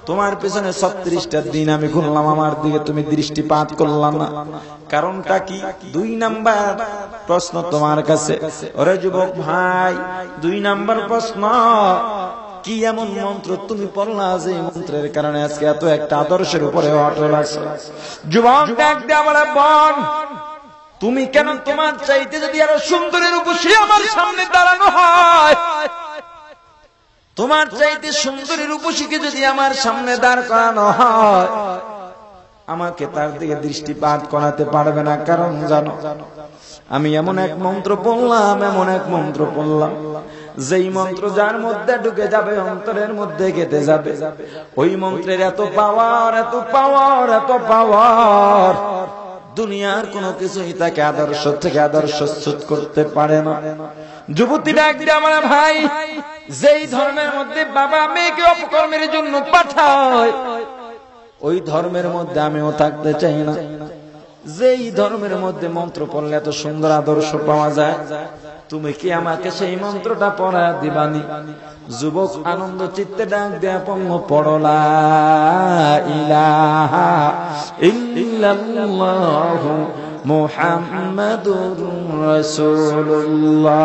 তোমার পেছনে 36টা দিন আমি ঘুরলাম, আমার দিকে তুমি দৃষ্টিপাত করলাম না, কারণটা কি? 2 নাম্বার প্রশ্ন তোমার কাছে। ওরে যুবক ভাই, 2 নাম্বার প্রশ্ন, কি এমন মন্ত্র তুমি পড়লা যে মন্ত্রের কারণে আজকে এত একটা আদর্শের উপরে অটল আছো? যুবক ডাক দেয়া বলে, বোন তুমি কেন, তোমার চাইতে যদি আরো সুন্দরের রূপসী আমার সামনে দাঁড়ানো হয়, তোমার চাইতে সুন্দরী রূপসীকে যদি আমার সামনে দাঁড় করানো হয়, আমাকে তার দিকে দৃষ্টিপাত করাতে পারবে না। কারণ জানো, আমি এমন এক মন্ত্র পড়লাম, এমন এক মন্ত্র পড়লাম, যেই মন্ত্র যার মধ্যে ঢুকে যাবে, অন্তরের মধ্যে গেঁথে যাবে, ওই মন্ত্রের এত পাওয়ার, এত পাওয়ার, এত পাওয়ার, দুনিয়ার কোনো কিছুই তাকে আদর্শ থেকে আদর্শচ্যুত করতে পারে না। যুবতী ডাক দিয়ে, আমার ভাই যেই ধর্মের মধ্যে বাবা মেয়েকে অপকর্মের জন্য পাঠায়, ওই ধর্মের মধ্যে আমিও থাকতে চাই না। যেই ধর্মের মধ্যে মন্ত্র পড়লে এত সুন্দর আদর্শ পাওয়া যায়, তুমি কি আমাকে সেই মন্ত্রটা পড়া দিবানি? যুবক আনন্দ চিত্তে ডাক দেয়া পড়ো, লা ইলাহা ইল্লাল্লাহু মুহাম্মাদুর রাসূলুল্লাহ।